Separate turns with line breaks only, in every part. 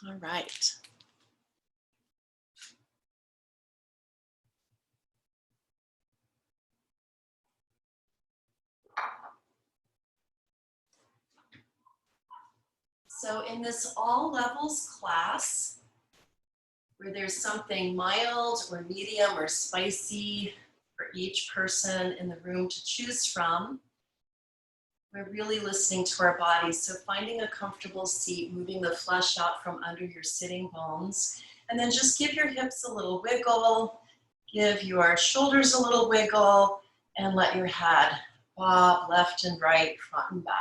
All right. So in this all levels class, where there's something mild or medium or spicy for each person in the room to choose from, we're really listening to our bodies. So finding a comfortable seat, moving the flesh out from under your sitting bones, and then just give your hips a little wiggle, give your shoulders a little wiggle, and let your head bob left and right, front and back.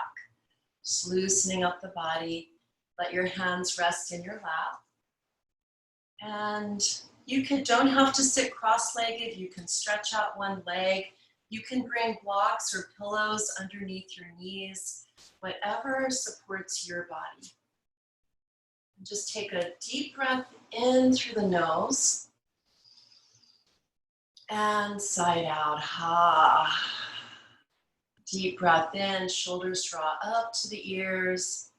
Just loosening up the body. Let your hands rest in your lap. And you don't have to sit cross-legged. You can stretch out one leg. You can bring blocks or pillows underneath your knees, whatever supports your body. And just take a deep breath in through the nose and sigh out. Ha. Deep breath in, shoulders draw up to the ears.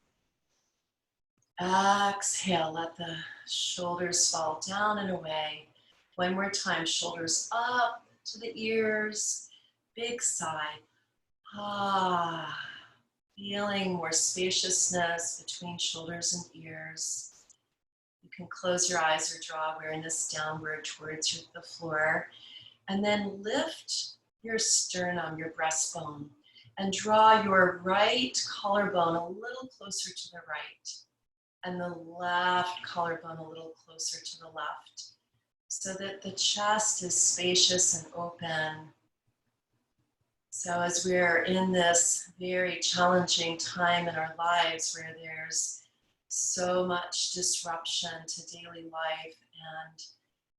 Exhale, let the shoulders fall down and away. One more time, shoulders up to the ears. Big sigh. Ah, feeling more spaciousness between shoulders and ears. You can close your eyes or draw awareness downward towards the floor. And then lift your sternum, your breastbone, and draw your right collarbone a little closer to the right, and the left collarbone a little closer to the left, so that the chest is spacious and open. So as we're in this very challenging time in our lives where there's so much disruption to daily life and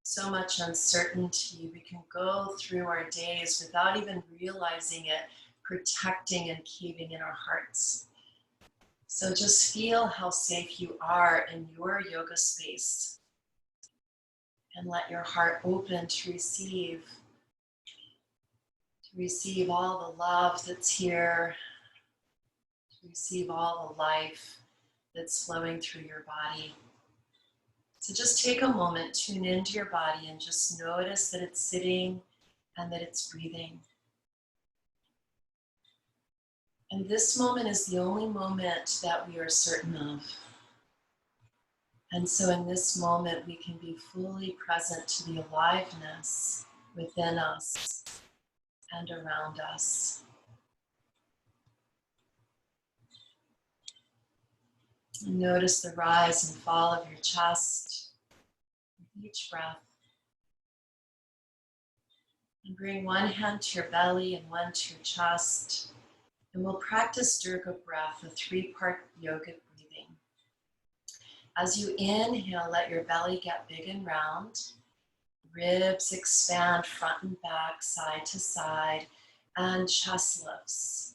so much uncertainty, we can go through our days without even realizing it, protecting and caving in our hearts. So just feel how safe you are in your yoga space and let your heart open to receive all the love that's here, to receive all the life that's flowing through your body. So just take a moment, tune into your body and just notice that it's sitting and that it's breathing. And this moment is the only moment that we are certain of. And so in this moment, we can be fully present to the aliveness within us and around us. And notice the rise and fall of your chest with each breath. And bring one hand to your belly and one to your chest. And we'll practice Durga breath, a 3-part yogic breathing. As you inhale, let your belly get big and round. Ribs expand front and back, side to side, and chest lifts.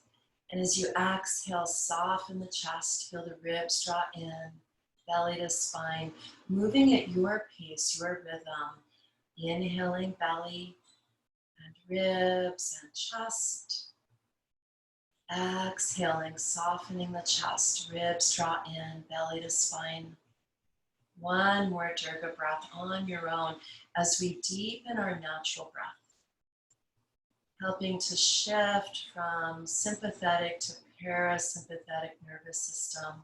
And as you exhale, soften the chest, feel the ribs draw in, belly to spine, moving at your pace, your rhythm. Inhaling belly and ribs and chest. Exhaling, softening the chest, ribs draw in, belly to spine. One more Durga breath on your own as we deepen our natural breath, helping to shift from sympathetic to parasympathetic nervous system,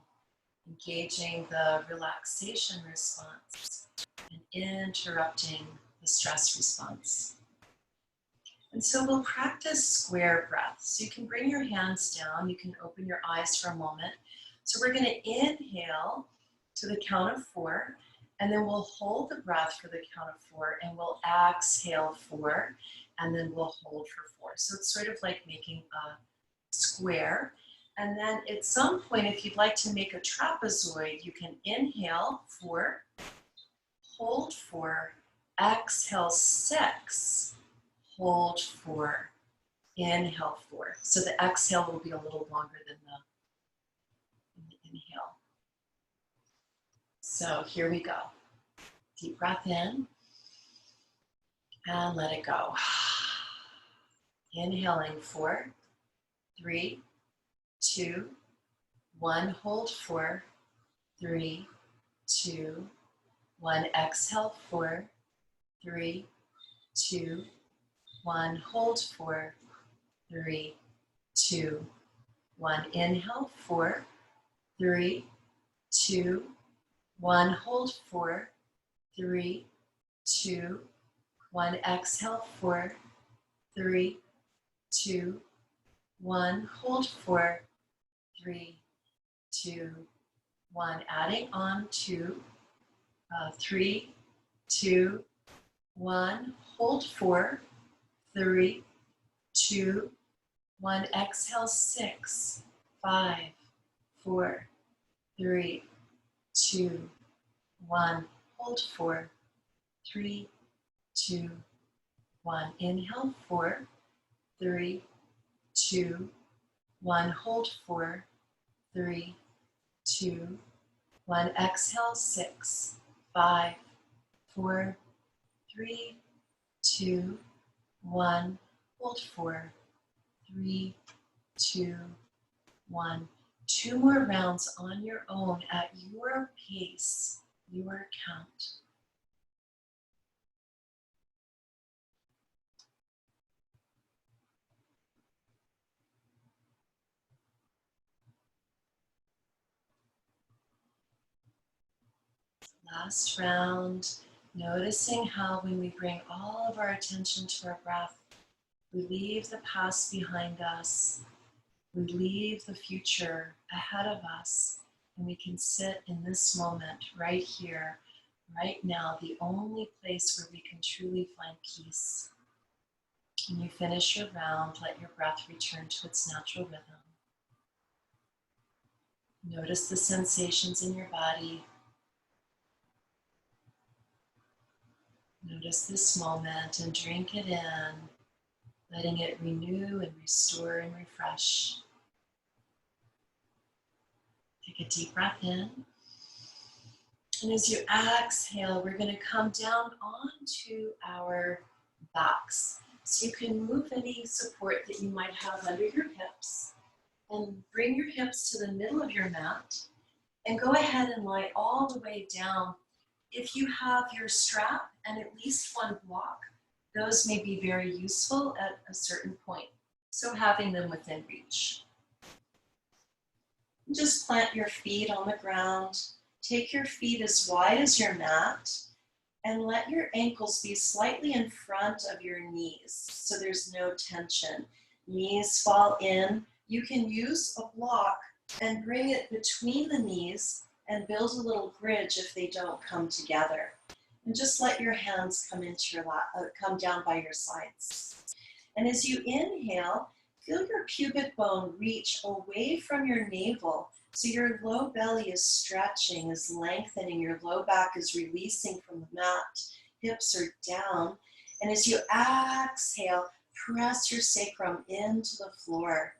engaging the relaxation response and interrupting the stress response. And so we'll practice square breath. So you can bring your hands down, you can open your eyes for a moment. So we're going to inhale to the count of 4, and then we'll hold the breath for the count of 4, and we'll exhale 4, and then we'll hold for 4. So it's sort of like making a square. And then at some point, if you'd like to make a trapezoid, you can inhale 4, hold 4, exhale 6, hold 4, inhale 4. So the exhale will be a little longer than the inhale. So here we go. Deep breath in and let it go. Inhaling 4, 3, 2, 1. Hold 4, 3, 2, 1. Exhale, 4, 3, 2, 1. Hold, 4, 3, 2, 1. Inhale, 4, 3, 2, 1. Hold, 4, 3, 2, 1. Exhale, 4, 3, 2, 1. Hold, 4, 3, 2, 1. Adding on to 3, 2, 1. Hold, 4, 3, 2, 1. Exhale, 6, 5, 4, 3, 2, 1. Hold, 4, 3, 2, 1. Inhale, 4, 3, 2, 1. Hold, 4, 3, 2, 1. Exhale, 6, 5, 4, 3, 2, 1. Hold, 4, 3, 2, 1. 2 more rounds on your own at your pace, your count. Last round, noticing how when we bring all of our attention to our breath, we leave the past behind us, we leave the future ahead of us, and we can sit in this moment right here, right now, the only place where we can truly find peace. When you finish your round, let your breath return to its natural rhythm. Notice the sensations in your body. Notice this moment and drink it in, letting it renew and restore and refresh. Take a deep breath in. And as you exhale, we're going to come down onto our backs. So you can move any support that you might have under your hips and bring your hips to the middle of your mat and go ahead and lie all the way down. If you have your strap and at least one block, those may be very useful at a certain point. So having them within reach. Just plant your feet on the ground. Take your feet as wide as your mat and let your ankles be slightly in front of your knees so there's no tension. Knees fall in. You can use a block and bring it between the knees and build a little bridge if they don't come together. And just let your hands come into your lap, come down by your sides. And as you inhale, feel your pubic bone reach away from your navel. So your low belly is stretching, is lengthening, your low back is releasing from the mat, hips are down. And as you exhale, press your sacrum into the floor.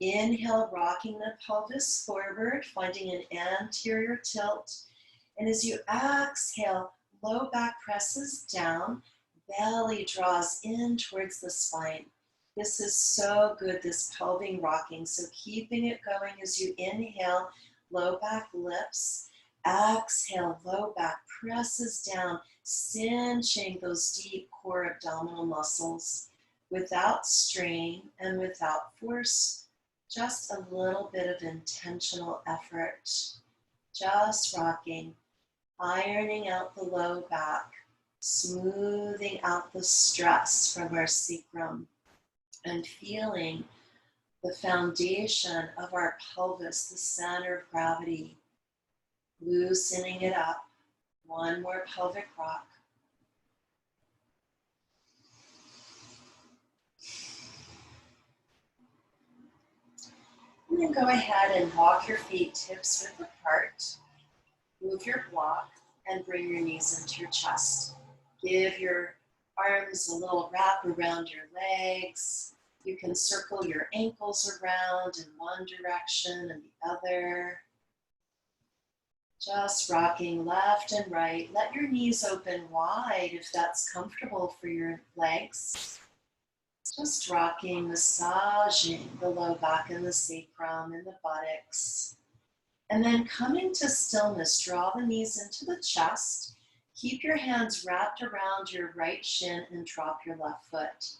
Inhale, rocking the pelvis forward, finding an anterior tilt. And as you exhale, low back presses down, belly draws in towards the spine. This is so good, this pelvic rocking. So keeping it going as you inhale, low back lifts. Exhale, low back presses down, cinching those deep core abdominal muscles without strain and without force. Just a little bit of intentional effort. Just rocking, ironing out the low back, smoothing out the stress from our sacrum, and feeling the foundation of our pelvis, the center of gravity, loosening it up. One more pelvic rock. And then go ahead and walk your feet tips width apart. Move your block and bring your knees into your chest. Give your arms a little wrap around your legs. You can circle your ankles around in one direction and the other. Just rocking left and right. Let your knees open wide if that's comfortable for your legs. Just rocking, massaging the low back and the sacrum and the buttocks. And then coming to stillness, draw the knees into the chest. Keep your hands wrapped around your right shin and drop your left foot.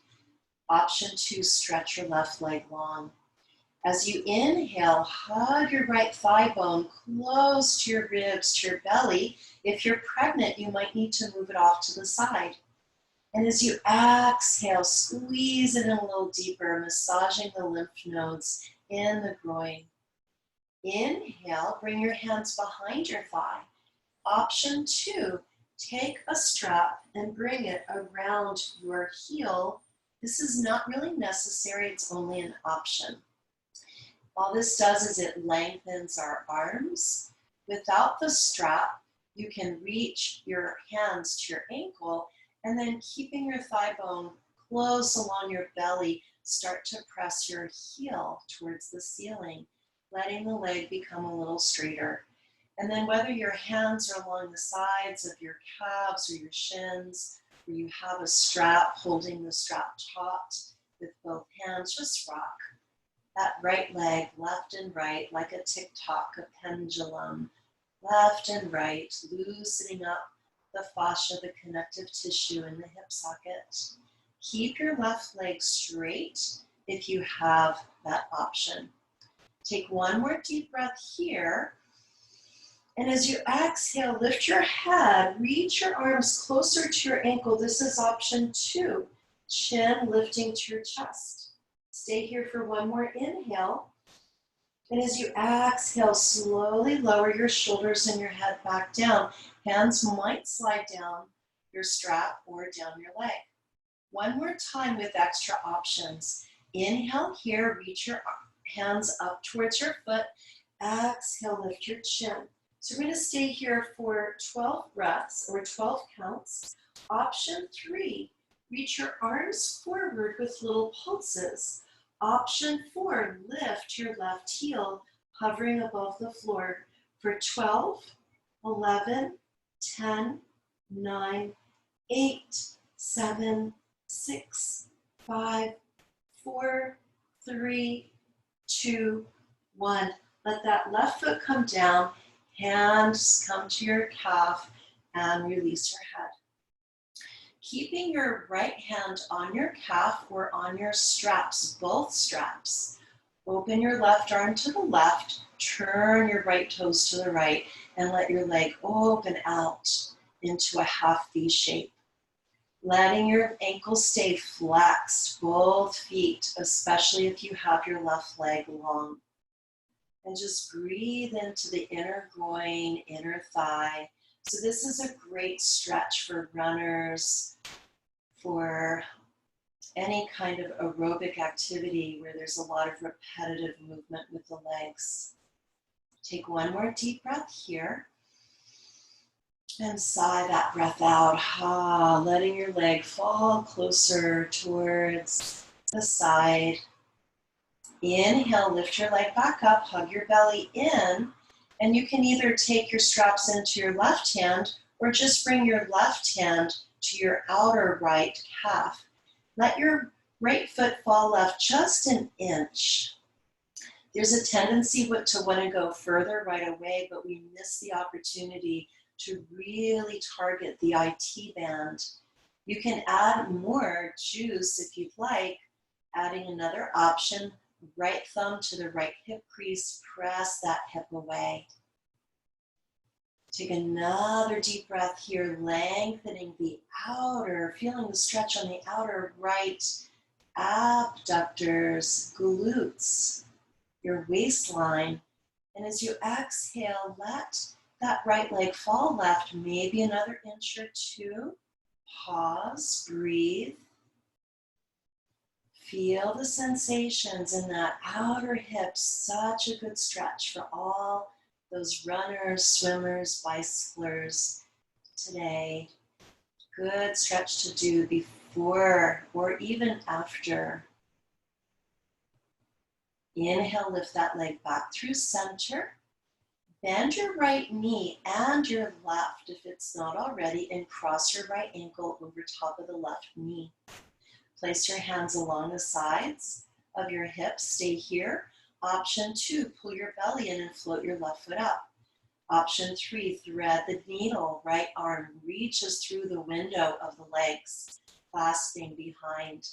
Option 2, stretch your left leg long. As you inhale, hug your right thigh bone close to your ribs, to your belly. If you're pregnant, you might need to move it off to the side. And as you exhale, squeeze it in a little deeper, massaging the lymph nodes in the groin. Inhale, bring your hands behind your thigh. Option 2, take a strap and bring it around your heel. This is not really necessary, it's only an option. All this does is it lengthens our arms. Without the strap, you can reach your hands to your ankle, and then keeping your thigh bone close along your belly, start to press your heel towards the ceiling, letting the leg become a little straighter. And then whether your hands are along the sides of your calves or your shins, or you have a strap holding the strap taut with both hands, just rock that right leg left and right like a tick-tock, a pendulum, left and right, loosening up the fascia, the connective tissue in the hip socket. Keep your left leg straight if you have that option. Take one more deep breath here. And as you exhale, lift your head, reach your arms closer to your ankle. This is option 2, chin lifting to your chest. Stay here for one more inhale. And as you exhale, slowly lower your shoulders and your head back down. Hands might slide down your strap or down your leg. One more time with extra options. Inhale here, reach your hands up towards your foot. Exhale, lift your chin. So we're going to stay here for 12 breaths or 12 counts. Option 3, reach your arms forward with little pulses. Option 4, lift your left heel, hovering above the floor for 12, 11, 10, 9, 8, 7, 6, 5, 4, 3, 2, 1. Let that left foot come down, hands come to your calf, and release your head. Keeping your right hand on your calf or on your straps, both straps. Open your left arm to the left, turn your right toes to the right, and let your leg open out into a half V shape. Letting your ankles stay flexed, both feet, especially if you have your left leg long. And just breathe into the inner groin, inner thigh. So this is a great stretch for runners, for any kind of aerobic activity where there's a lot of repetitive movement with the legs. Take one more deep breath here. And sigh that breath out, letting your leg fall closer towards the side. Inhale, lift your leg back up, hug your belly in, and you can either take your straps into your left hand or just bring your left hand to your outer right calf. Let your right foot fall left just an inch. There's a tendency to want to go further right away, but we miss the opportunity to really target the IT band. You can add more juice if you'd like, adding another option, right thumb to the right hip crease, press that hip away. Take another deep breath here, lengthening the outer, feeling the stretch on the outer right abductors, glutes, your waistline. And as you exhale, let that right leg fall left, maybe another inch or two. Pause, breathe. Feel the sensations in that outer hip, such a good stretch for all those runners, swimmers, bicyclers today. Good stretch to do before or even after. Inhale, lift that leg back through center. Bend your right knee and your left, if it's not already, and cross your right ankle over top of the left knee. Place your hands along the sides of your hips. Stay here. Option 2, pull your belly in and float your left foot up. Option 3, thread the needle. Right arm reaches through the window of the legs, clasping behind.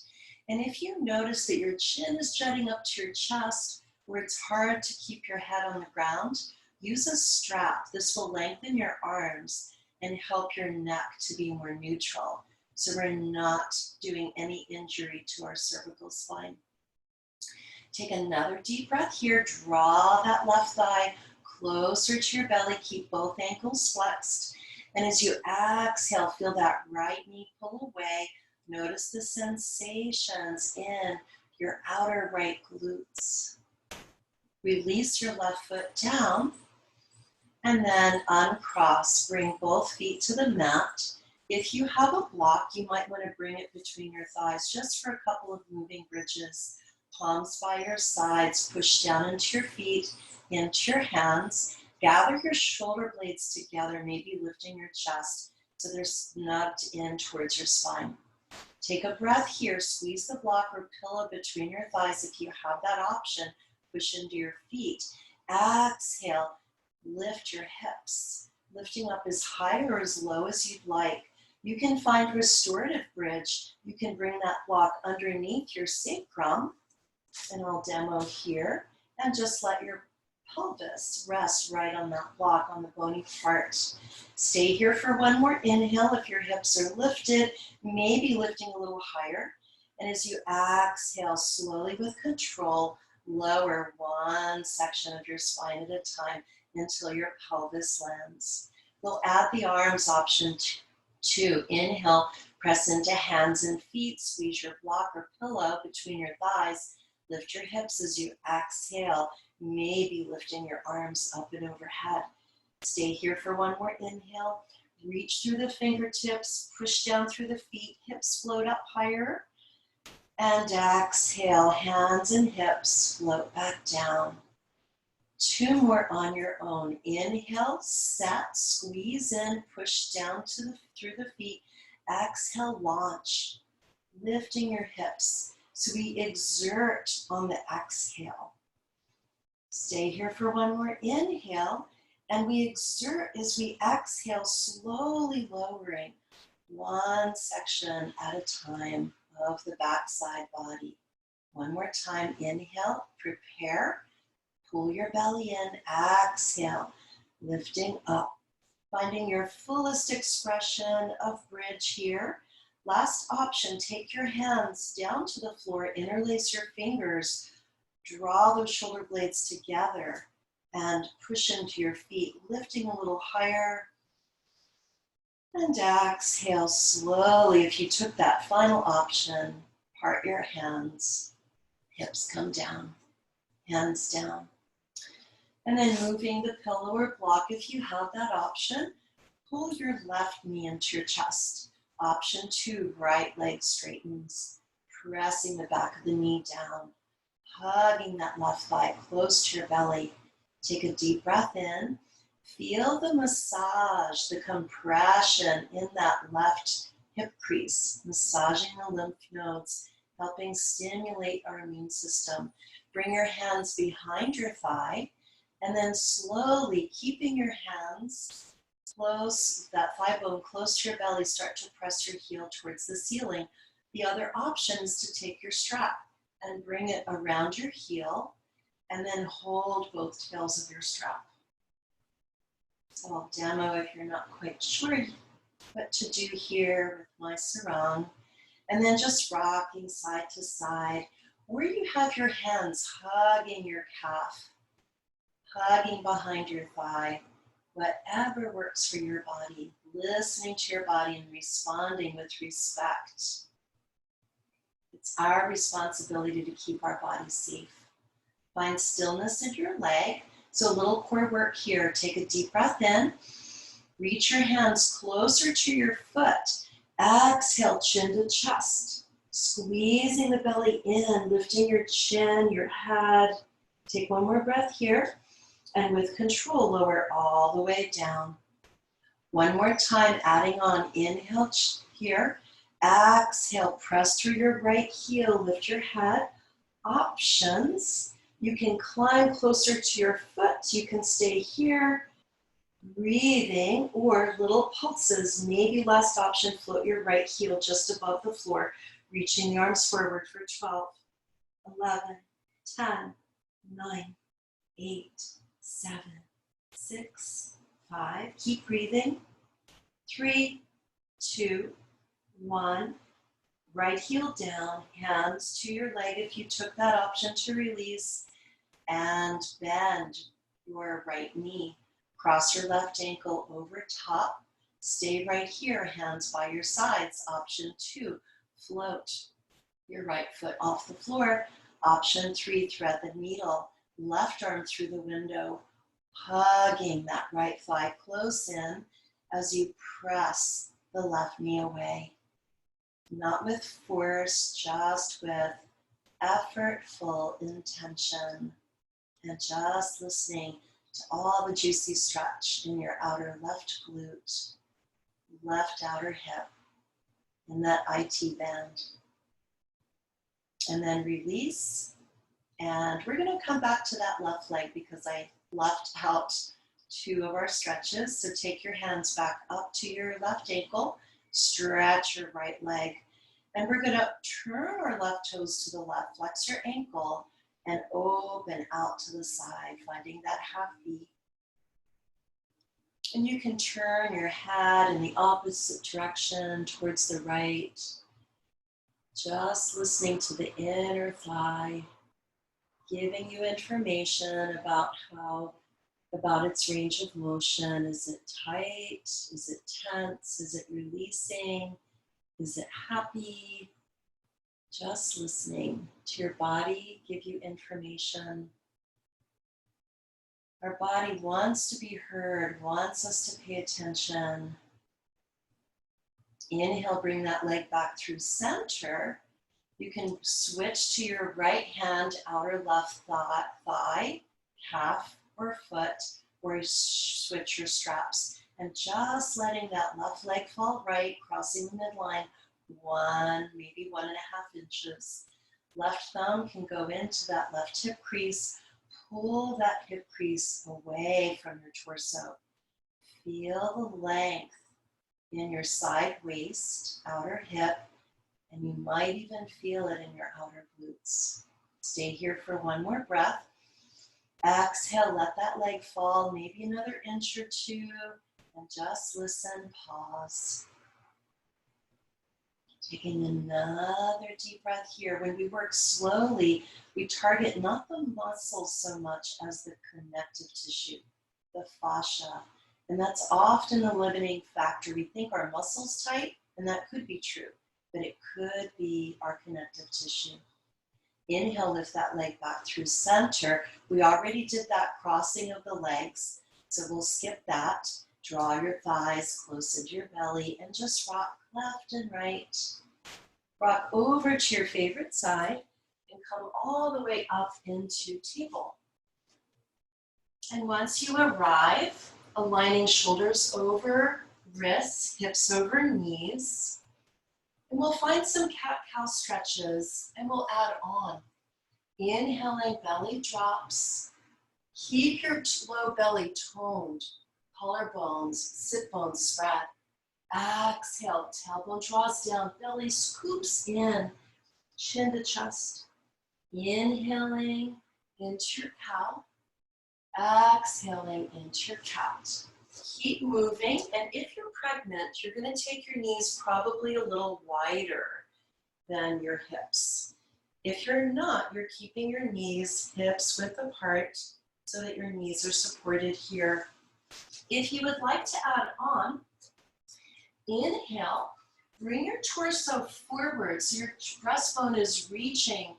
And if you notice that your chin is jutting up to your chest, where it's hard to keep your head on the ground, use a strap. This will lengthen your arms and help your neck to be more neutral, so we're not doing any injury to our cervical spine. Take another deep breath here. Draw that left thigh closer to your belly. Keep both ankles flexed. And as you exhale, feel that right knee pull away. Notice the sensations in your outer right glutes. Release your left foot down and then uncross. Bring both feet to the mat. If you have a block, you might want to bring it between your thighs just for a couple of moving bridges. Palms by your sides, push down into your feet, into your hands. Gather your shoulder blades together, maybe lifting your chest so they're snugged in towards your spine. Take a breath here. Squeeze the block or pillow between your thighs if you have that option. Push into your feet. Exhale, lift your hips, lifting up as high or as low as you'd like. You can find Restorative Bridge. You can bring that block underneath your sacrum, and I'll demo here, and just let your pelvis rest right on that block, on the bony part. Stay here for one more inhale. If your hips are lifted, maybe lifting a little higher. And as you exhale, slowly with control, lower one section of your spine at a time until your pelvis lands. We'll add the arms, option 2. Inhale, press into hands and feet. Squeeze your block or pillow between your thighs. Lift your hips as you exhale, maybe lifting your arms up and overhead. Stay here for one more inhale. Reach through the fingertips, push down through the feet, hips float up higher. And exhale, hands and hips float back down. 2 more on your own. Inhale, set, squeeze in, push down through the feet. Exhale, launch, lifting your hips. So we exert on the exhale. Stay here for one more inhale, and we exert as we exhale, slowly lowering one section at a time of the backside body. One more time, inhale, prepare, pull your belly in, exhale, lifting up, finding your fullest expression of bridge here. Last option, take your hands down to the floor, interlace your fingers, draw those shoulder blades together, and push into your feet, lifting a little higher. And exhale slowly. If you took that final option, part your hands, hips come down, hands down. And then moving the pillow or block, if you have that option, pull your left knee into your chest. Option 2, right leg straightens, pressing the back of the knee down, hugging that left thigh close to your belly. Take a deep breath in. Feel the massage, the compression in that left hip crease, massaging the lymph nodes, helping stimulate our immune system. Bring your hands behind your thigh, and then slowly, keeping your hands close, that thigh bone close to your belly, start to press your heel towards the ceiling. The other option is to take your strap and bring it around your heel, and then hold both tails of your strap. So I'll demo if you're not quite sure what to do here with my sarong. And then just rocking side to side, where you have your hands hugging your calf, hugging behind your thigh, whatever works for your body, listening to your body and responding with respect. It's our responsibility to keep our body safe. Find stillness in your leg. So a little core work here. Take a deep breath in. Reach your hands closer to your foot. Exhale, chin to chest. Squeezing the belly in, lifting your chin, your head. Take one more breath here. And with control, lower all the way down. One more time, adding on. Inhale here. Exhale, press through your right heel, lift your head. Options. You can climb closer to your foot. You can stay here, breathing, or little pulses. Maybe last option, float your right heel just above the floor, reaching the arms forward for 12, 11, 10, 9, 8, 7, 6, 5. Keep breathing. 3, 2, 1. Right heel down, hands to your leg if you took that option to release, and bend your right knee. Cross your left ankle over top. Stay right here, hands by your sides. Option 2, float your right foot off the floor. Option 3, thread the needle. Left arm through the window, hugging that right thigh close in as you press the left knee away. Not with force, just with effortful intention, and just listening to all the juicy stretch in your outer left glute, left outer hip, and that IT band. And then release. And we're going to come back to that left leg because I left out 2 of our stretches. So take your hands back up to your left ankle, stretch your right leg, and we're going to turn our left toes to the left, flex your ankle, and open out to the side, finding that half beat. And you can turn your head in the opposite direction towards the right, just listening to the inner thigh, giving you information about its range of motion. Is it tight? Is it tense? Is it releasing? Is it happy? Just listening to your body give you information. Our body wants to be heard, wants us to pay attention. Inhale, bring that leg back through center. You can switch to your right hand, outer left thigh, calf or foot, or switch your straps. And just letting that left leg fall right, crossing the midline, 1, maybe 1.5 inches. Left thumb can go into that left hip crease. Pull that hip crease away from your torso. Feel the length in your side waist, outer hip, and you might even feel it in your outer glutes. Stay here for 1 more breath. Exhale, let that leg fall, maybe another inch or 2, and just listen, pause. Taking another deep breath here. When we work slowly, we target not the muscles so much as the connective tissue, the fascia. And that's often a limiting factor. We think our muscles tight, and that could be true, but it could be our connective tissue. Inhale, lift that leg back through center. We already did that crossing of the legs, so we'll skip that. Draw your thighs close into your belly and just rock left and right. Rock over to your favorite side and come all the way up into table. And once you arrive, aligning shoulders over wrists, hips over knees, and we'll find some cat-cow stretches and we'll add on. Inhaling, belly drops. Keep your low belly toned. Collarbones, sit bones spread. Exhale, tailbone draws down, belly scoops in, chin to chest. Inhaling into your cow. Exhaling into your cat. Keep moving, and if you're pregnant, you're going to take your knees probably a little wider than your hips. If you're not, you're keeping your knees, hips width apart so that your knees are supported here. If you would like to add on, inhale, bring your torso forward so your breastbone is reaching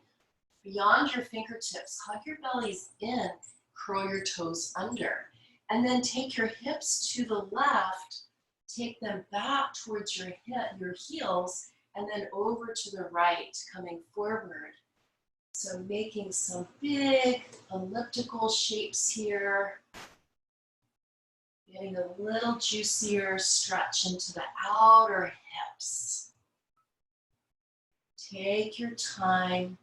beyond your fingertips. Hug your bellies in, curl your toes under. And then take your hips to the left, take them back towards your heels, and then over to the right, coming forward. So making some big elliptical shapes here. Getting a little juicier stretch into the outer hips. Take your time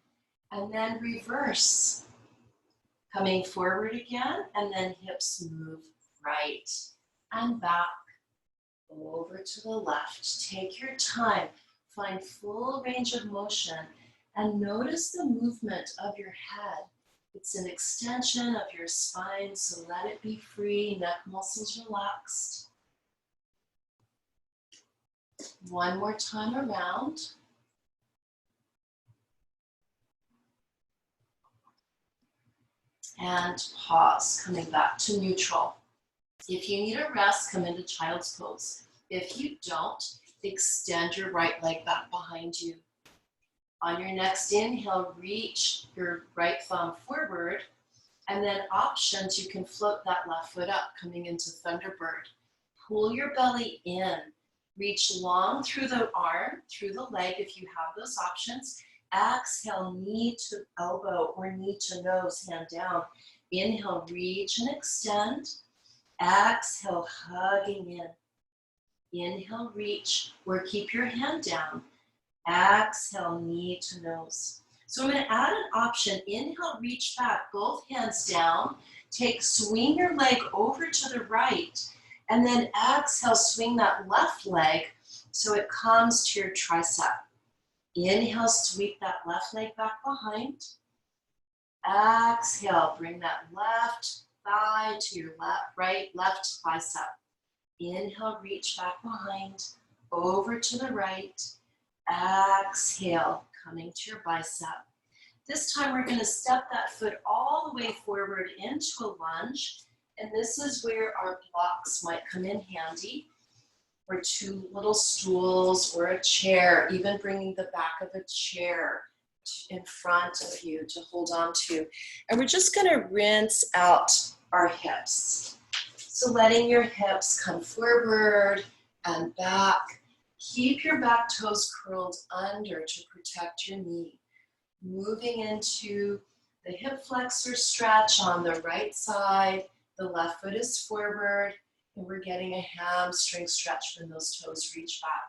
and then reverse. Coming forward again, and then hips move right and back, over to the left. Take your time, find full range of motion, and notice the movement of your head. It's an extension of your spine, so let it be free, neck muscles relaxed. One more time around. And pause, coming back to neutral. If you need a rest, come into child's pose. If you don't, extend your right leg back behind you. On your next inhale, reach your right thumb forward, and then options, you can float that left foot up, coming into Thunderbird. Pull your belly in, reach long through the arm, through the leg if you have those options. Exhale, knee to elbow or knee to nose, hand down. Inhale, reach and extend. Exhale, hugging in. Inhale, reach, or keep your hand down. Exhale, knee to nose. So I'm going to add an option. Inhale, reach back, both hands down. Swing your leg over to the right. And then exhale, swing that left leg so it comes to your tricep. Inhale, sweep that left leg back behind. Exhale, bring that left thigh to your left bicep. Inhale, reach back behind, over to the right. Exhale, coming to your bicep. This time we're going to step that foot all the way forward into a lunge. And this is where our blocks might come in handy, or two little stools or a chair, even bringing the back of a chair in front of you to hold on to. And we're just going to rinse out our hips. So letting your hips come forward and back. Keep your back toes curled under to protect your knee. Moving into the hip flexor stretch on the right side. The left foot is forward, and we're getting a hamstring stretch when those toes reach back.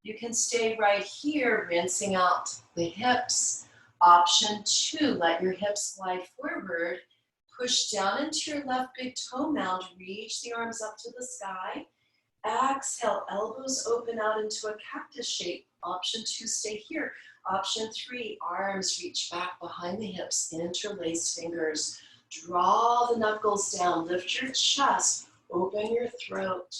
You can stay right here, rinsing out the hips. Option 2, let your hips glide forward. Push down into your left big toe mound, reach the arms up to the sky. Exhale, elbows open out into a cactus shape. Option 2, stay here. Option 3, arms reach back behind the hips, interlace fingers. Draw the knuckles down, lift your chest, open your throat.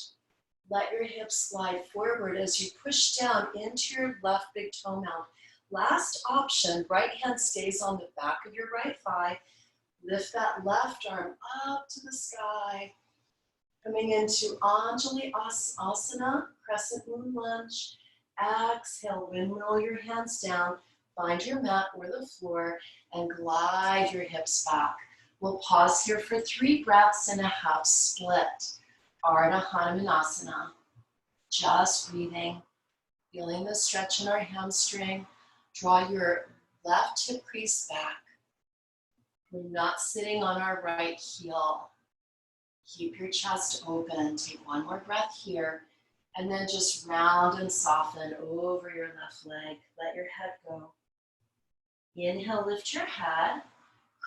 Let your hips slide forward as you push down into your left big toe mound. Last option, right hand stays on the back of your right thigh. Lift that left arm up to the sky. Coming into Anjali Asana, crescent moon lunge. Exhale, windmill your hands down. Find your mat or the floor and glide your hips back. We'll pause here for 3 breaths and a half split. Ardha Hanumanasana. Just breathing, feeling the stretch in our hamstring. Draw your left hip crease back. We're not sitting on our right heel. Keep your chest open. Take one more breath here. And then just round and soften over your left leg. Let your head go. Inhale, lift your head.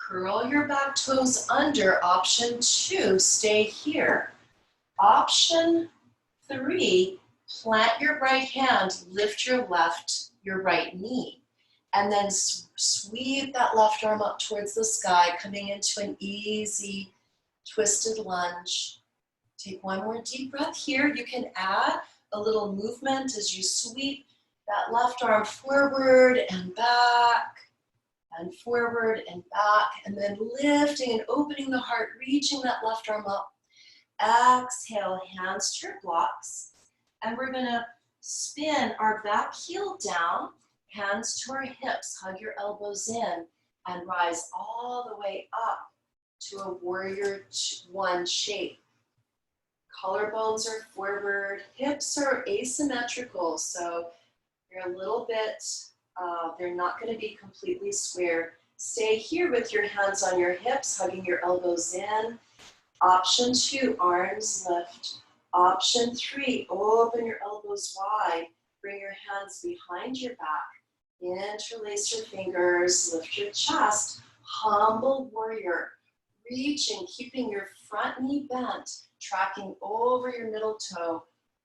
Curl your back toes under. Option 2, stay here. Option 3, plant your right hand, lift your right knee. And then sweep that left arm up towards the sky, coming into an easy twisted lunge. Take one more deep breath here. You can add a little movement as you sweep that left arm forward and back, and forward and back, and then lifting and opening the heart, reaching that left arm up. Exhale, hands to your blocks, and we're gonna spin our back heel down, hands to our hips, hug your elbows in, and rise all the way up to a warrior 1 shape. Collarbones are forward, hips are asymmetrical, so they're a little bit, they're not going to be completely square. Stay here with your hands on your hips, hugging your elbows in. Option 2, arms lift. Option 3, open your elbows wide. Bring your hands behind your back. Interlace your fingers, lift your chest. Humble warrior. Reaching, keeping your front knee bent, tracking over your middle toe,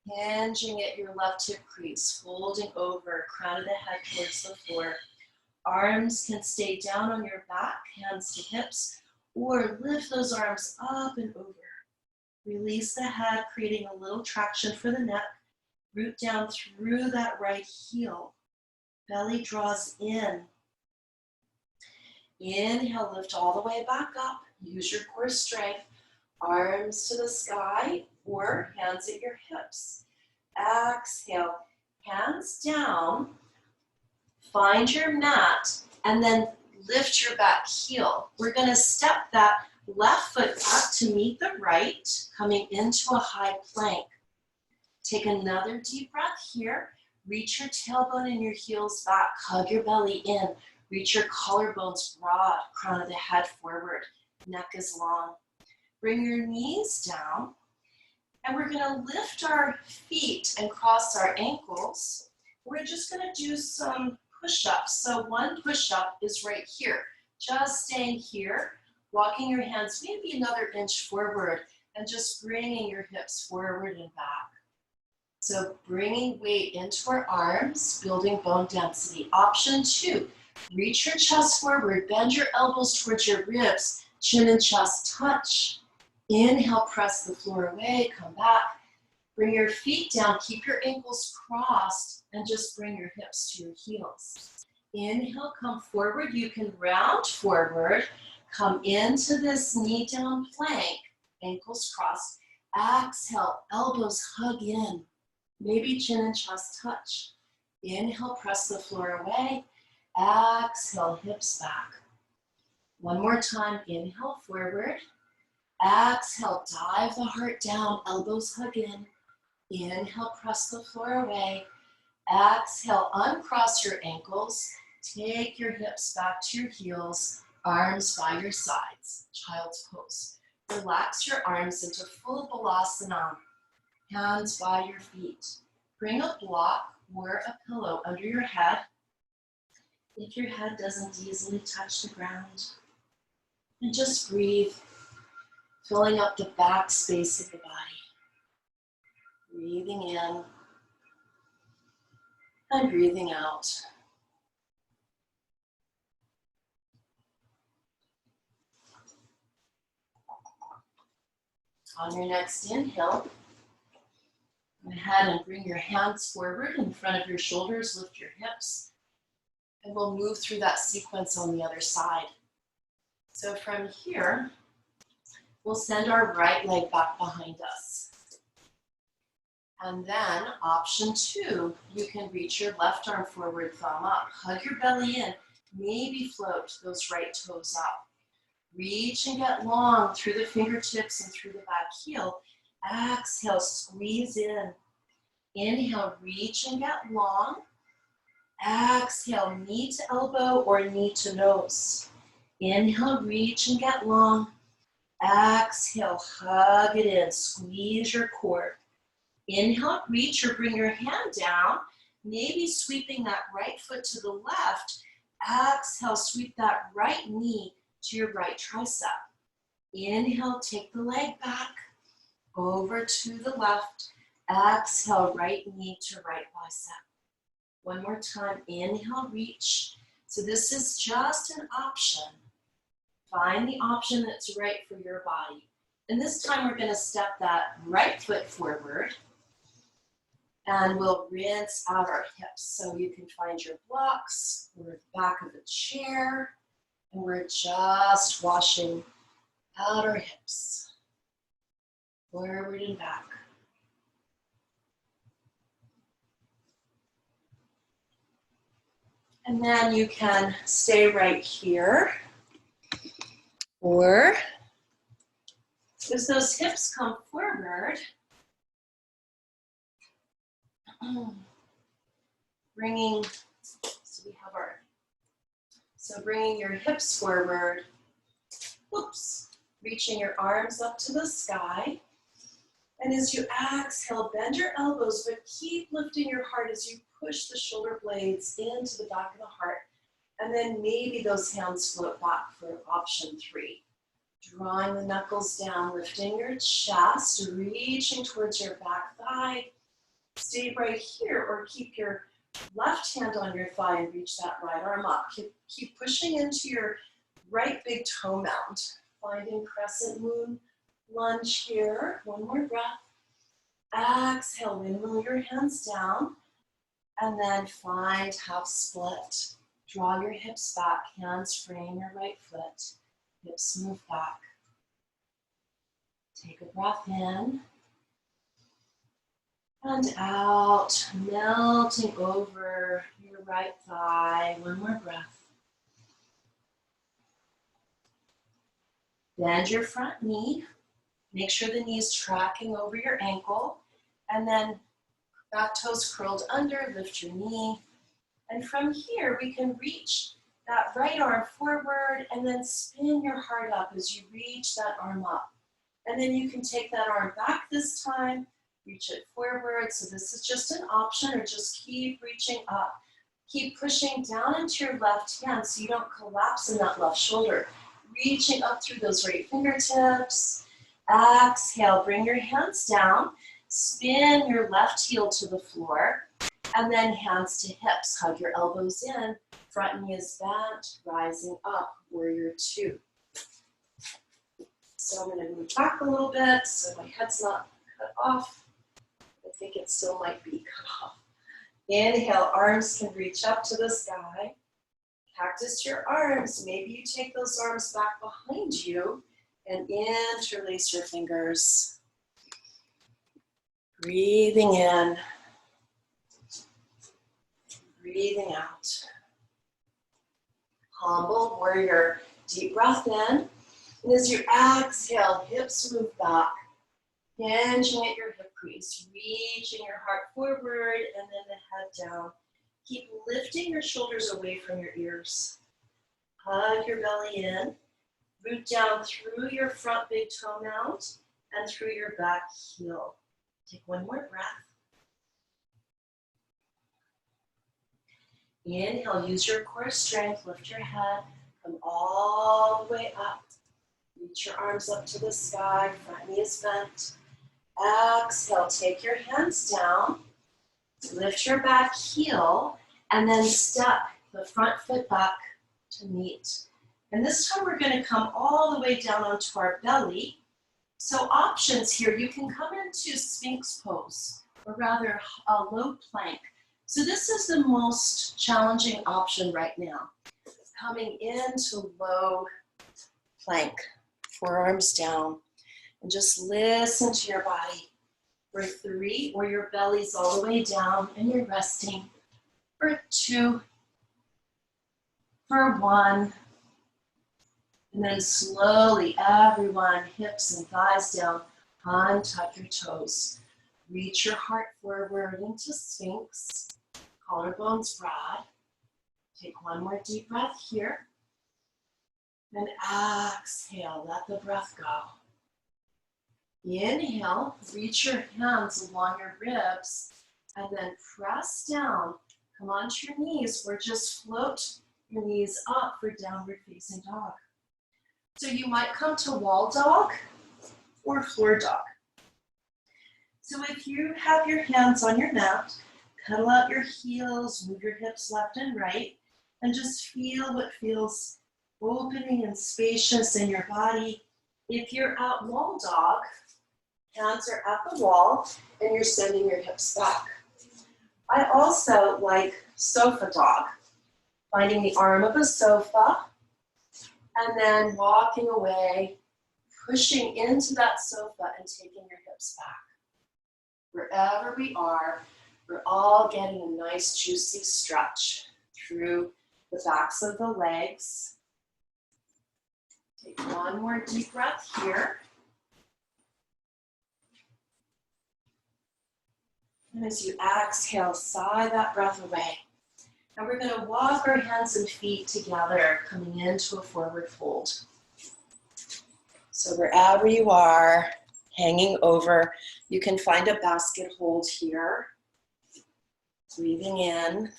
hinging at your left hip crease, folding over, crown of the head towards the floor. Arms can stay down on your back, hands to hips, or lift those arms up and over. Release the head, creating a little traction for the neck. Root down through that right heel. Belly draws in. Inhale, lift all the way back up. Use your core strength. Arms to the sky or hands at your hips. Exhale, hands down. Find your mat and then lift your back heel. We're going to step that left foot back to meet the right, coming into a high plank. Take another deep breath here. Reach your tailbone and your heels back. Hug your belly in. Reach your collarbones broad, crown of the head forward. Neck is long. Bring your knees down. And we're going to lift our feet and cross our ankles. We're just going to do some push-ups. So one push-up is right here. Just staying here, walking your hands maybe another inch forward and just bringing your hips forward and back. So bringing weight into our arms, building bone density. Option 2, reach your chest forward, bend your elbows towards your ribs, chin and chest touch. Inhale, press the floor away, come back. Bring your feet down, keep your ankles crossed, and just bring your hips to your heels. Inhale, come forward. You can round forward, come into this knee down plank, ankles crossed. Exhale, elbows hug in. Maybe chin and chest touch. Inhale, press the floor away. Exhale, hips back. One more time, inhale forward. Exhale, dive the heart down, elbows hug in. Inhale, press the floor away. Exhale, uncross your ankles. Take your hips back to your heels, arms by your sides, child's pose. Relax your arms into full balasana, hands by your feet. Bring a block or a pillow under your head if your head doesn't easily touch the ground. And just breathe, filling up the back space of the body. Breathing in and breathing out. On your next inhale, go ahead and bring your hands forward in front of your shoulders, lift your hips, and we'll move through that sequence on the other side. So from here, we'll send our right leg back behind us. And then option 2, you can reach your left arm forward, thumb up, hug your belly in, maybe float those right toes up. Reach and get long through the fingertips and through the back heel. Exhale, squeeze in. Inhale, reach and get long. Exhale, knee to elbow or knee to nose. Inhale, reach and get long. Exhale, hug it in, squeeze your core. Inhale, reach or bring your hand down, maybe sweeping that right foot to the left. Exhale, sweep that right knee to your right tricep. Inhale, take the leg back, over to the left. Exhale, right knee to right bicep. One more time, inhale, reach. So this is just an option. Find the option that's right for your body. And this time we're going to step that right foot forward and we'll rinse out our hips. So you can find your blocks or the back of a chair. And we're just washing out our hips, forward and back. And then you can stay right here, or as those hips come forward, bringing your hips forward, reaching your arms up to the sky. And as you exhale, bend your elbows, but keep lifting your heart as you push the shoulder blades into the back of the heart. And then maybe those hands float back for option 3. Drawing the knuckles down, lifting your chest, reaching towards your back thigh. Stay right here or keep your left hand on your thigh and reach that right arm up. Keep pushing into your right big toe mound. Finding crescent moon lunge here. One more breath. Exhale, windmill your hands down. And then find half split. Draw your hips back, hands frame your right foot. Hips move back. Take a breath in. And out, melting over your right thigh. One more breath. Bend your front knee. Make sure the knee is tracking over your ankle. And then back toes curled under, lift your knee. And from here, we can reach that right arm forward and then spin your heart up as you reach that arm up. And then you can take that arm back this time. Reach it forward. So this is just an option, or just keep reaching up. Keep pushing down into your left hand so you don't collapse in that left shoulder. Reaching up through those right fingertips. Exhale, bring your hands down. Spin your left heel to the floor. And then hands to hips. Hug your elbows in. Front knee is bent, rising up, warrior two. So I'm going to move back a little bit so my head's not cut off. I think it still might be cut off. Inhale, arms can reach up to the sky. Cactus your arms. Maybe you take those arms back behind you and interlace your fingers. Breathing in. Breathing out. Humble warrior. Deep breath in. And as you exhale, hips move back. Hinging at your hip crease, reaching your heart forward and then the head down. Keep lifting your shoulders away from your ears. Hug your belly in. Root down through your front big toe mound and through your back heel. Take one more breath. Inhale, use your core strength, lift your head, come all the way up. Reach your arms up to the sky, front knee is bent. Exhale, take your hands down, lift your back heel, and then step the front foot back to meet. And this time we're going to come all the way down onto our belly. So options here, you can come into Sphinx pose, or rather a low plank. So this is the most challenging option right now. Coming into low plank, forearms down. And just listen to your body for 3, or your belly's all the way down and you're resting. For 2, for 1. And then slowly, everyone, hips and thighs down, untuck your toes. Reach your heart forward into Sphinx, collarbones broad. Take one more deep breath here. And exhale, let the breath go. Inhale, reach your hands along your ribs, and then press down. Come onto your knees, or just float your knees up for downward facing dog. So you might come to wall dog or floor dog. So if you have your hands on your mat, cuddle out your heels, move your hips left and right, and just feel what feels opening and spacious in your body. If you're at wall dog, hands are at the wall and you're sending your hips back. I also like sofa dog, finding the arm of a sofa and then walking away, pushing into that sofa and taking your hips back. Wherever we are, we're all getting a nice juicy stretch through the backs of the legs. Take one more deep breath here. And as you exhale, sigh that breath away. And we're going to walk our hands and feet together, coming into a forward fold. So wherever you are, hanging over, you can find a basket hold here. Breathing in.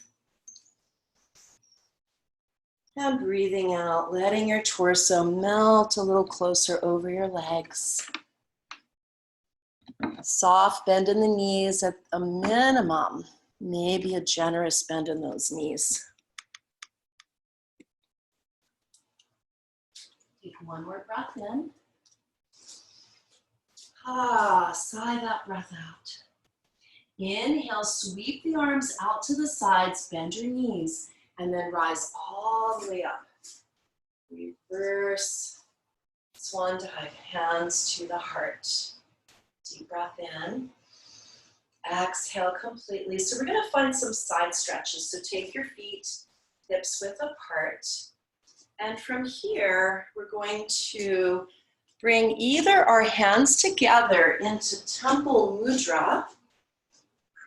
And breathing out, letting your torso melt a little closer over your legs. A soft bend in the knees at a minimum. Maybe a generous bend in those knees. Take one more breath in. Sigh that breath out. Inhale, sweep the arms out to the sides, bend your knees, and then rise all the way up. Reverse swan dive, hands to the heart. Deep breath in. Exhale completely. So we're going to find some side stretches. So take your feet hips width apart. And from here, we're going to bring either our hands together into temple mudra,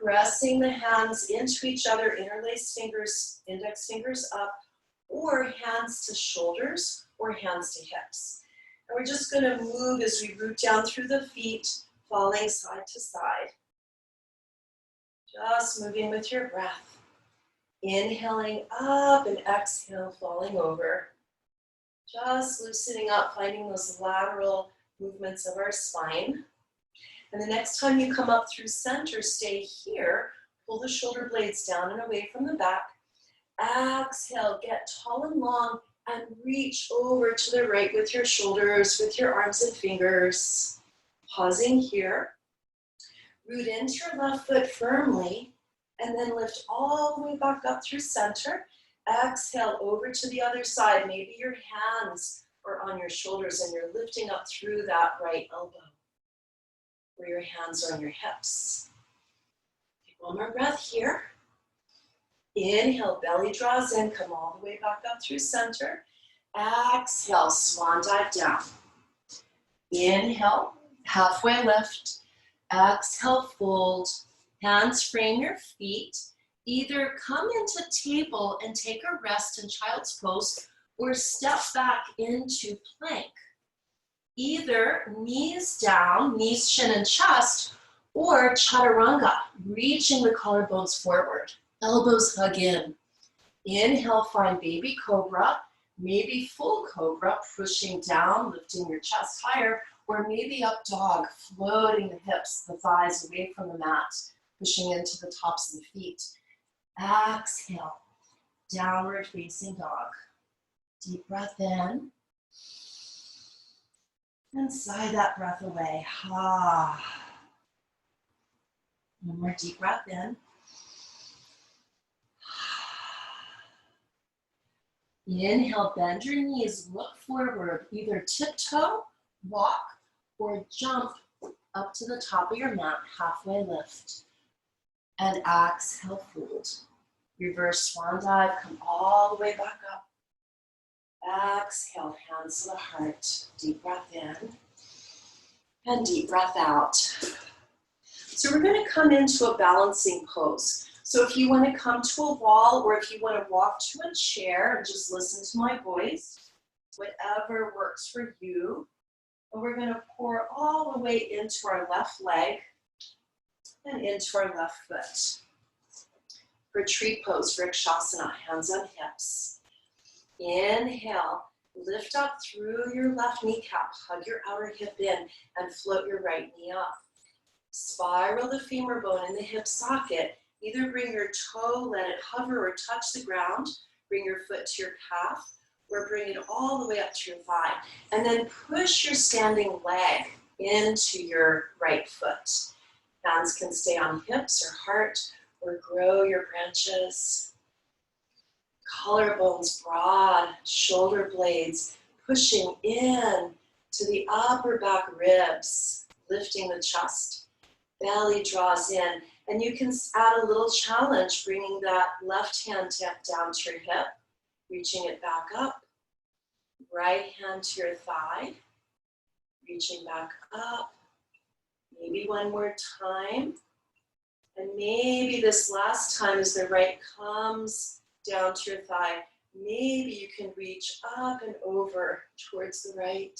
pressing the hands into each other, interlace fingers, index fingers up, or hands to shoulders, or hands to hips. And we're just going to move as we root down through the feet, falling side to side. Just moving with your breath. Inhaling up and exhale, falling over. Just loosening up, finding those lateral movements of our spine. And the next time you come up through center, stay here. Pull the shoulder blades down and away from the back. Exhale, get tall and long, and reach over to the right with your shoulders, with your arms and fingers. Pausing here. Root into your left foot firmly, and then lift all the way back up through center. Exhale over to the other side. Maybe your hands are on your shoulders and you're lifting up through that right elbow, or your hands are on your hips. Take one more breath here. Inhale, belly draws in, come all the way back up through center. Exhale, swan dive down. Inhale, halfway lift. Exhale, fold. Hands frame your feet. Either come into table and take a rest in child's pose, or step back into plank. Either knees down, knees, chin, and chest, or chaturanga, reaching the collarbones forward. Elbows hug in. Inhale, find baby cobra, maybe full cobra, pushing down, lifting your chest higher, or maybe up dog, floating the hips, the thighs away from the mat, pushing into the tops of the feet. Exhale, downward facing dog. Deep breath in. And sigh that breath away. One more deep breath in. Inhale, bend your knees, look forward, either tiptoe, walk, or jump up to the top of your mat, halfway lift. And exhale, fold. Reverse swan dive, come all the way back up. Exhale, hands to the heart. Deep breath in and deep breath out. So we're going to come into a balancing pose. So if you want to come to a wall, or if you want to walk to a chair and just listen to my voice, whatever works for you. And we're going to pour all the way into our left leg and into our left foot. For tree pose, Vrikshasana, hands on hips. Inhale, lift up through your left kneecap, hug your outer hip in, and float your right knee up. Spiral the femur bone in the hip socket. Either bring your toe, let it hover or touch the ground, bring your foot to your calf, or bring it all the way up to your thigh. And then push your standing leg into your right foot. Hands can stay on hips or heart, or grow your branches. Collarbones broad, shoulder blades pushing in to the upper back ribs, lifting the chest. Belly draws in, and you can add a little challenge, bringing that left hand down to your hip, reaching it back up. Right hand to your thigh, reaching back up. Maybe one more time. And maybe this last time as the right comes down to your thigh, maybe you can reach up and over towards the right.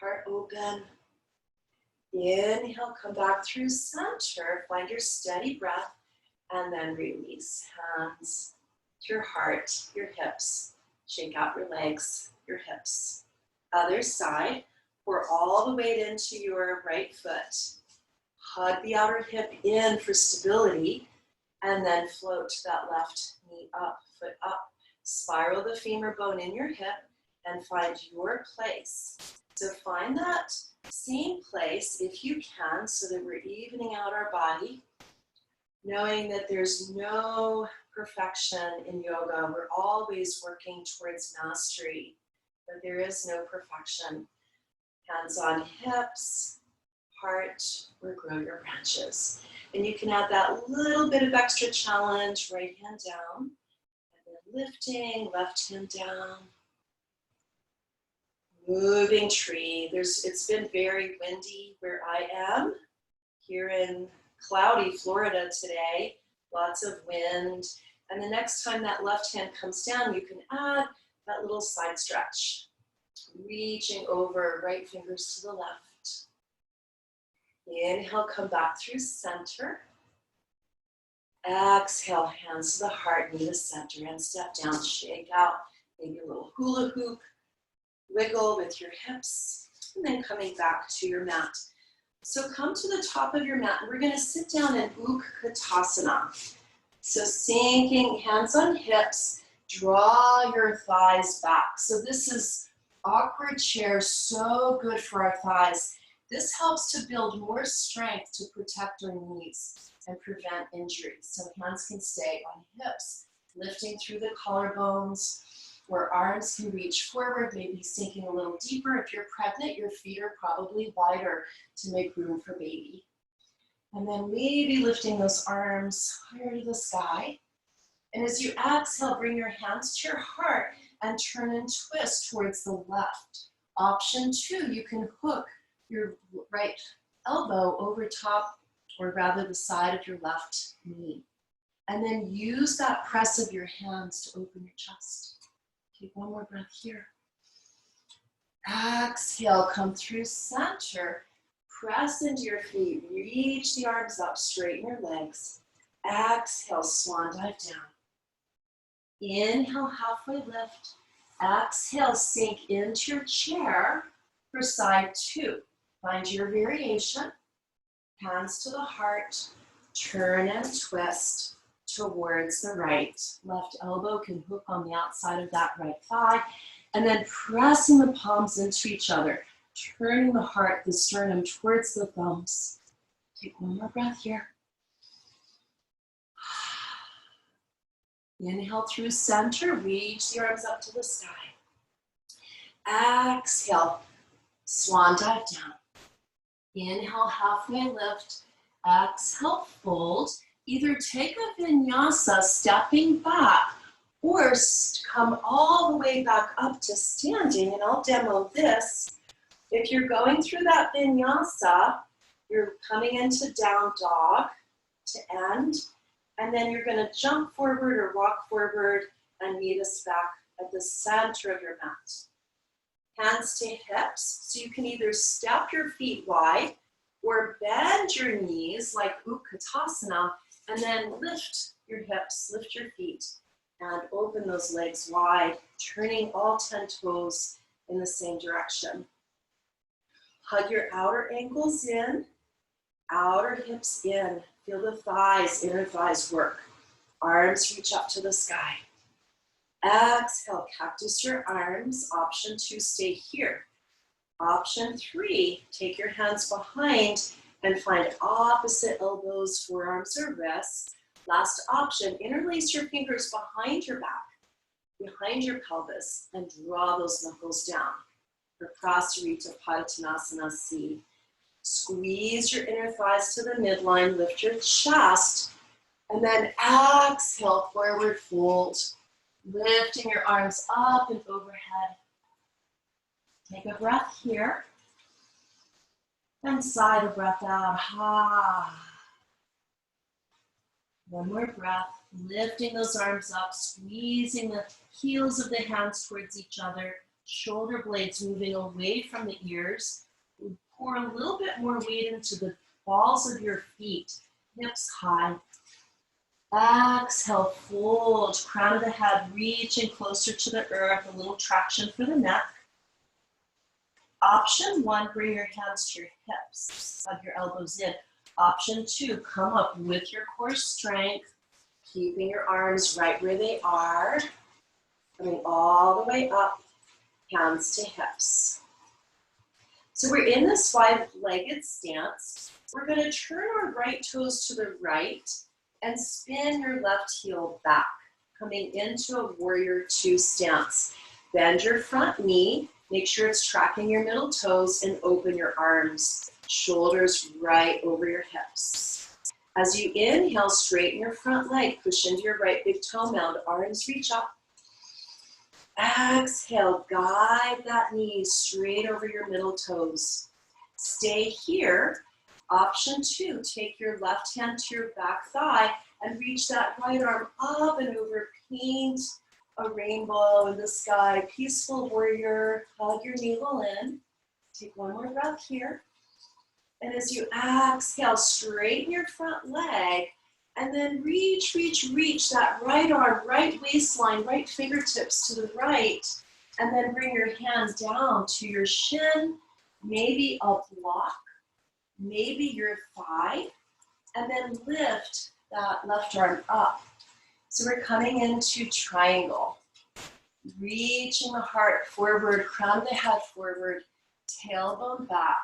Heart open. Inhale, come back through center. Find your steady breath. And then release. Hands to your heart, your hips. Shake out your legs, your hips. Other side, pour all the weight into your right foot. Hug the outer hip in for stability, and then float that left knee up, foot up. Spiral the femur bone in your hip and find your place. So find that same place if you can, so that we're evening out our body, knowing that there's no perfection in yoga. We're always working towards mastery, but there is no perfection. Hands on hips, heart, or grow your branches. And you can add that little bit of extra challenge, right hand down, and then lifting, left hand down. Moving tree. It's been very windy where I am, here in cloudy Florida today, lots of wind. And the next time that left hand comes down, you can add that little side stretch, reaching over, right fingers to the left. Inhale, come back through center. Exhale, hands to the heart, knee to center, and step down, shake out, maybe a little hula hoop, wiggle with your hips, and then coming back to your mat. So come to the top of your mat, and we're gonna sit down in Utkatasana. So sinking, hands on hips, draw your thighs back. So this is awkward chair, so good for our thighs. This helps to build more strength to protect our knees and prevent injuries. So hands can stay on hips, lifting through the collarbones, where arms can reach forward, maybe sinking a little deeper. If you're pregnant, your feet are probably wider to make room for baby. And then maybe lifting those arms higher to the sky. And as you exhale, bring your hands to your heart and turn and twist towards the left. Option 2, you can hook your right elbow over top, or rather the side of your left knee. And then use that press of your hands to open your chest. Take one more breath here. Exhale, come through center. Press into your feet. Reach the arms up, straighten your legs. Exhale, swan dive down. Inhale, halfway lift. Exhale, sink into your chair for side 2. Find your variation. Hands to the heart. Turn and twist towards the right. Left elbow can hook on the outside of that right thigh, and then pressing the palms into each other, turning the heart, the sternum towards the thumbs. Take one more breath here. Inhale through center, reach the arms up to the sky. Exhale, swan dive down. Inhale, halfway lift. Exhale, fold. Either take a vinyasa, stepping back, or come all the way back up to standing, and I'll demo this. If you're going through that vinyasa, you're coming into down dog to end, and then you're gonna jump forward or walk forward and meet us back at the center of your mat. Hands to hips, so you can either step your feet wide or bend your knees like Utkatasana, and then lift your hips, lift your feet, and open those legs wide, turning all 10 toes in the same direction. Hug your outer ankles in, outer hips in. Feel the thighs, inner thighs work. Arms reach up to the sky. Exhale, cactus your arms. Option 2, stay here. Option 3, take your hands behind and find opposite elbows, forearms, or wrists. Last option, interlace your fingers behind your back, behind your pelvis, and draw those knuckles down for Restorative Padikanasana C. Squeeze your inner thighs to the midline, lift your chest, and then exhale, forward fold, lifting your arms up and overhead. Take a breath here. And sigh the breath out. Ha. One more breath. Lifting those arms up, squeezing the heels of the hands towards each other. Shoulder blades moving away from the ears. Pour a little bit more weight into the balls of your feet. Hips high. Exhale, fold, crown of the head reaching closer to the earth, a little traction for the neck. Option 1, bring your hands to your hips, hug your elbows in. Option 2, come up with your core strength, keeping your arms right where they are, coming all the way up, hands to hips. So we're in this 5-legged stance. We're going to turn our right toes to the right and spin your left heel back, coming into a warrior 2 stance. Bend your front knee, make sure it's tracking your middle toes, and open your arms, shoulders right over your hips. As you inhale, straighten your front leg, push into your right big toe mound, arms reach up. Exhale, guide that knee straight over your middle toes. Stay here. Option 2, take your left hand to your back thigh and reach that right arm up and over. Paint a rainbow in the sky. Peaceful warrior. Hug your navel in. Take one more breath here. And as you exhale, straighten your front leg and then reach that right arm, right waistline, right fingertips to the right. And then bring your hands down to your shin, maybe a block, maybe your thigh, and then lift that left arm up. So we're coming into triangle. Reaching the heart forward, crown of the head forward, tailbone back.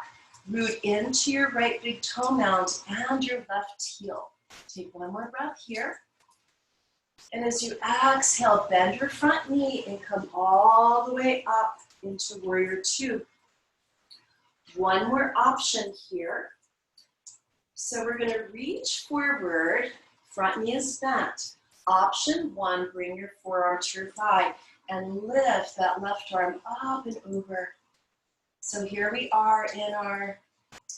Root into your right big toe mound and your left heel. Take one more breath here. And as you exhale, bend your front knee and come all the way up into warrior 2. One more option here. So we're going to reach forward, front knee is bent. Option 1, bring your forearm to your thigh and lift that left arm up and over. So here we are in our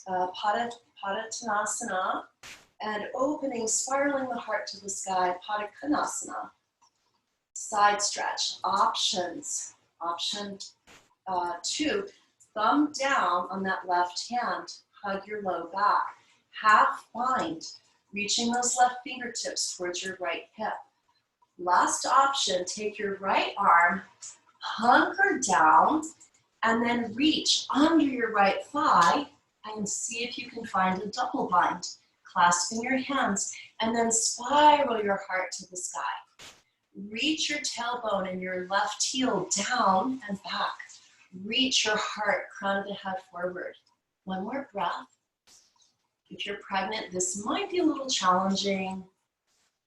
Padikanasana and opening, spiraling the heart to the sky, Padikanasana. Side stretch, options. Option 2, thumb down on that left hand, hug your low back. Half bind, reaching those left fingertips towards your right hip. Last option, take your right arm, hunker down, and then reach under your right thigh and see if you can find a double bind, clasping your hands, and then spiral your heart to the sky. Reach your tailbone and your left heel down and back. Reach your heart, crown of the head forward. One more breath. If you're pregnant, this might be a little challenging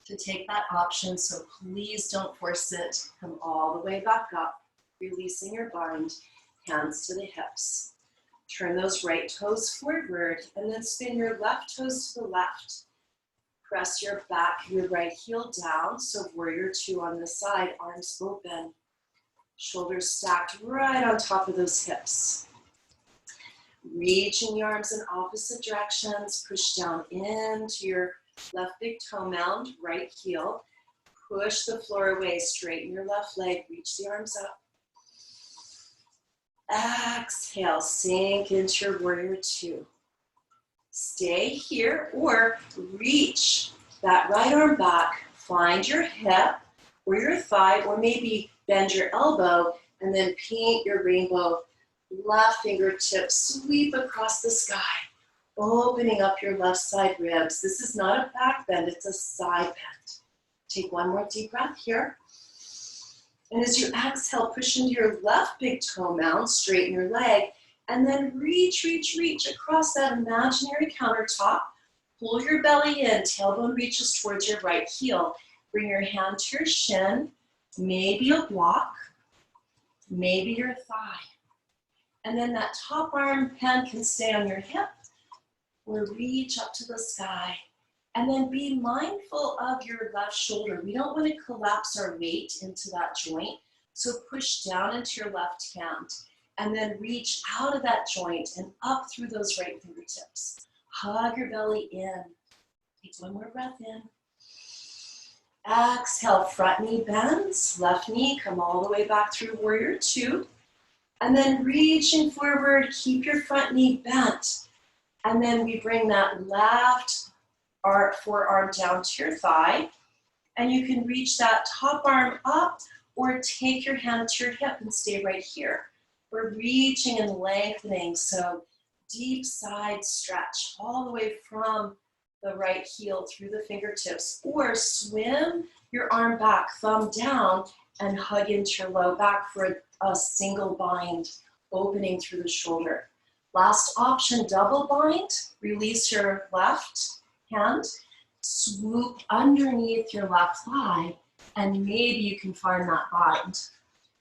to take that option, so please don't force it. Come all the way back up, releasing your bind, hands to the hips. Turn those right toes forward and then spin your left toes to the left. Press your right heel down, so warrior 2 on this side, arms open. Shoulders stacked right on top of those hips. Reaching the arms in opposite directions, push down into your left big toe mound, right heel. Push the floor away, straighten your left leg, reach the arms up. Exhale, sink into your warrior 2. Stay here or reach that right arm back, find your hip or your thigh, or maybe bend your elbow and then paint your rainbow. Left fingertip sweep across the sky, opening up your left side ribs. This is not a back bend, it's a side bend. Take one more deep breath here. And as you exhale, push into your left big toe mound, straighten your leg, and then reach across that imaginary countertop. Pull your belly in, tailbone reaches towards your right heel. Bring your hand to your shin, maybe a block, maybe your thigh. And then that top arm hand can stay on your hip or reach up to the sky. And then be mindful of your left shoulder. We don't want to collapse our weight into that joint. So push down into your left hand and then reach out of that joint and up through those right fingertips. Hug your belly in. Take one more breath in. Exhale, front knee bends, left knee, come all the way back through warrior 2. And then reaching forward, keep your front knee bent. And then we bring that left forearm down to your thigh. And you can reach that top arm up or take your hand to your hip and stay right here. We're reaching and lengthening, so deep side stretch all the way from the right heel through the fingertips, or swim your arm back, thumb down, and hug into your low back for a single bind, opening through the shoulder. Last option, double bind. Release your left hand, swoop underneath your left thigh, and maybe you can find that bind.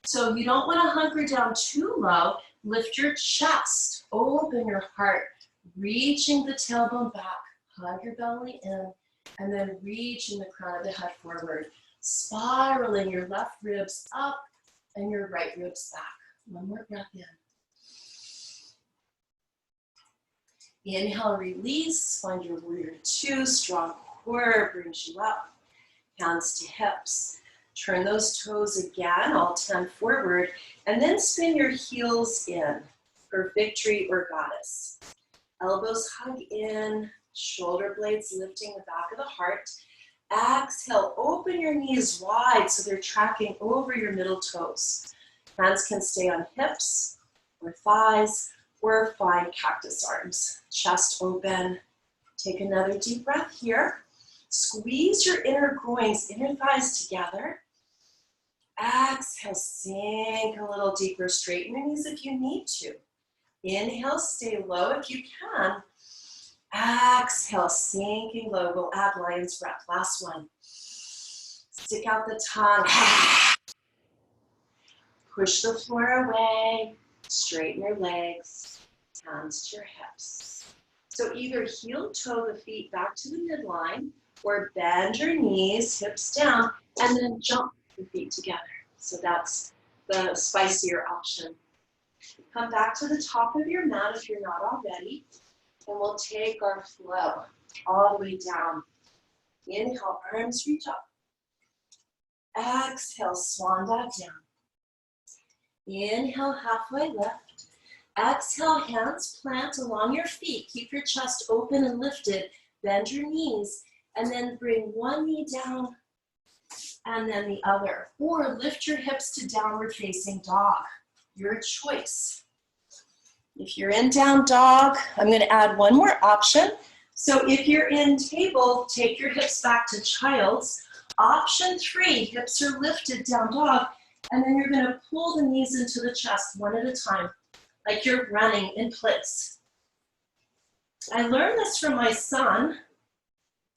So you don't want to hunker down too low. Lift your chest, open your heart, reaching the tailbone back, hug your belly in, and then reaching the crown of the head forward, spiraling your left ribs up and your right ribs back. One more breath in. Inhale, release, find your warrior two, strong core brings you up, hands to hips. Turn those toes again, all 10 forward, and then spin your heels in for victory or goddess. Elbows hug in, shoulder blades lifting the back of the heart. Exhale, open your knees wide so they're tracking over your middle toes. Hands can stay on hips or thighs, or find cactus arms. Chest open. Take another deep breath here. Squeeze your inner groins, inner thighs together. Exhale, sink a little deeper. Straighten your knees if you need to. Inhale, stay low if you can. Exhale, sinking low. We'll add lion's breath. Last one. Stick out the tongue. Push the floor away. Straighten your legs. Hands to your hips. So either heel toe the feet back to the midline, or bend your knees, hips down, and then jump the feet together. So that's the spicier option. Come back to the top of your mat if you're not already, and we'll take our flow all the way down. Inhale, arms reach up. Exhale, swan dive down. Inhale, halfway lift. Exhale, hands plant along your feet. Keep your chest open and lifted. Bend your knees, and then bring one knee down and then the other. Or lift your hips to downward facing dog. Your choice. If you're in down dog, I'm going to add one more option. So if you're in table, take your hips back to child's. Option 3, hips are lifted, down dog, and then you're going to pull the knees into the chest one at a time, like you're running in place. I learned this from my son,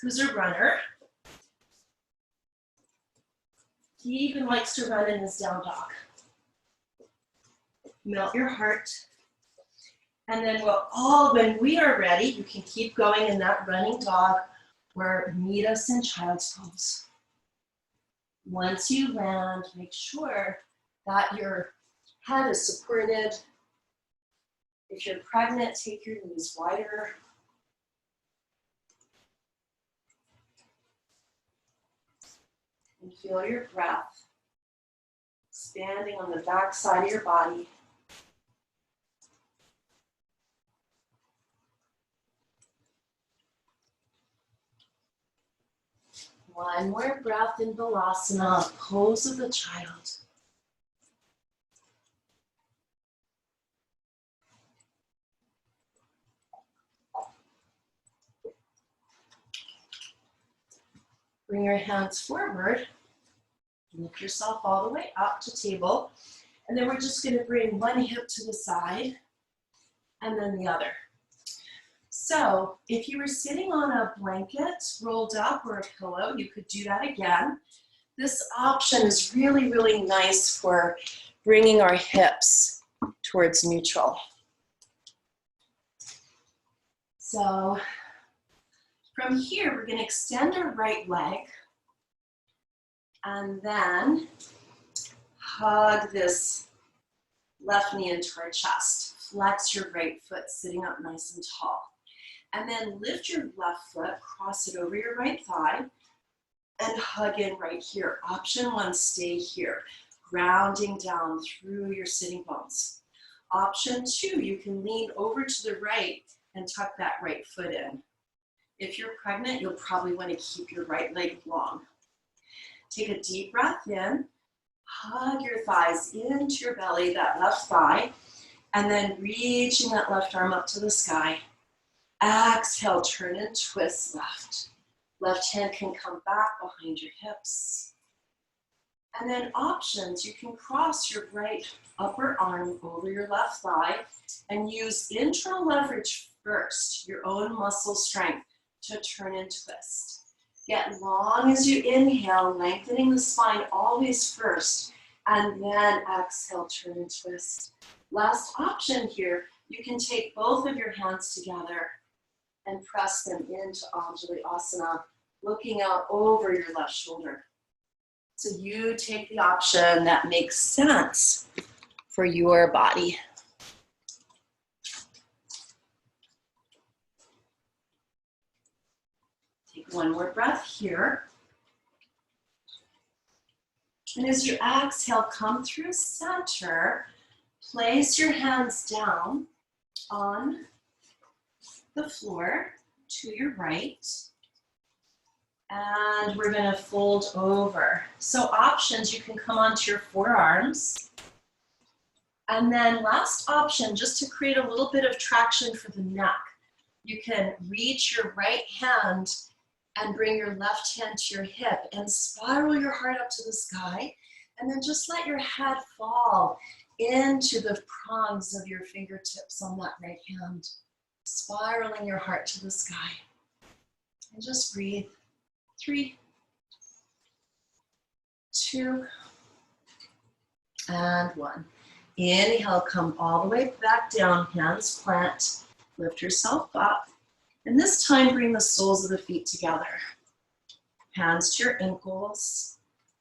who's a runner. He even likes to run in his down dog. Melt your heart. And then when we are ready, you can keep going in that running dog or meet us in child's pose. Once you land, make sure that your head is supported. If you're pregnant, take your knees wider. And feel your breath expanding on the back side of your body. One more breath in Balasana, pose of the child. Bring your hands forward. Lift yourself all the way up to table. And then we're just going to bring one hip to the side and then the other. So if you were sitting on a blanket rolled up or a pillow, you could do that again. This option is really, really nice for bringing our hips towards neutral. So from here, we're going to extend our right leg and then hug this left knee into our chest. Flex your right foot, sitting up nice and tall. And then lift your left foot, cross it over your right thigh, and hug in right here. Option 1, stay here, grounding down through your sitting bones. Option 2, you can lean over to the right and tuck that right foot in. If you're pregnant, you'll probably want to keep your right leg long. Take a deep breath in, hug your thighs into your belly, that left thigh, and then reaching that left arm up to the sky. Exhale, turn and twist left. Left hand can come back behind your hips. And then options, you can cross your right upper arm over your left thigh and use internal leverage first, your own muscle strength, to turn and twist. Get long as you inhale, lengthening the spine always first, and then exhale, turn and twist. Last option here, you can take both of your hands together and press them into Anjali-asana, looking out over your left shoulder. So you take the option that makes sense for your body. Take one more breath here. And as you exhale, come through center, place your hands down on the floor to your right. And we're going to fold over. So options, you can come onto your forearms. And then last option, just to create a little bit of traction for the neck, you can reach your right hand and bring your left hand to your hip and spiral your heart up to the sky. And then just let your head fall into the prongs of your fingertips on that right hand, spiraling your heart to the sky. And just breathe. 3, 2, and 1. Inhale, come all the way back down, hands plant, lift yourself up. And this time, bring the soles of the feet together. Hands to your ankles,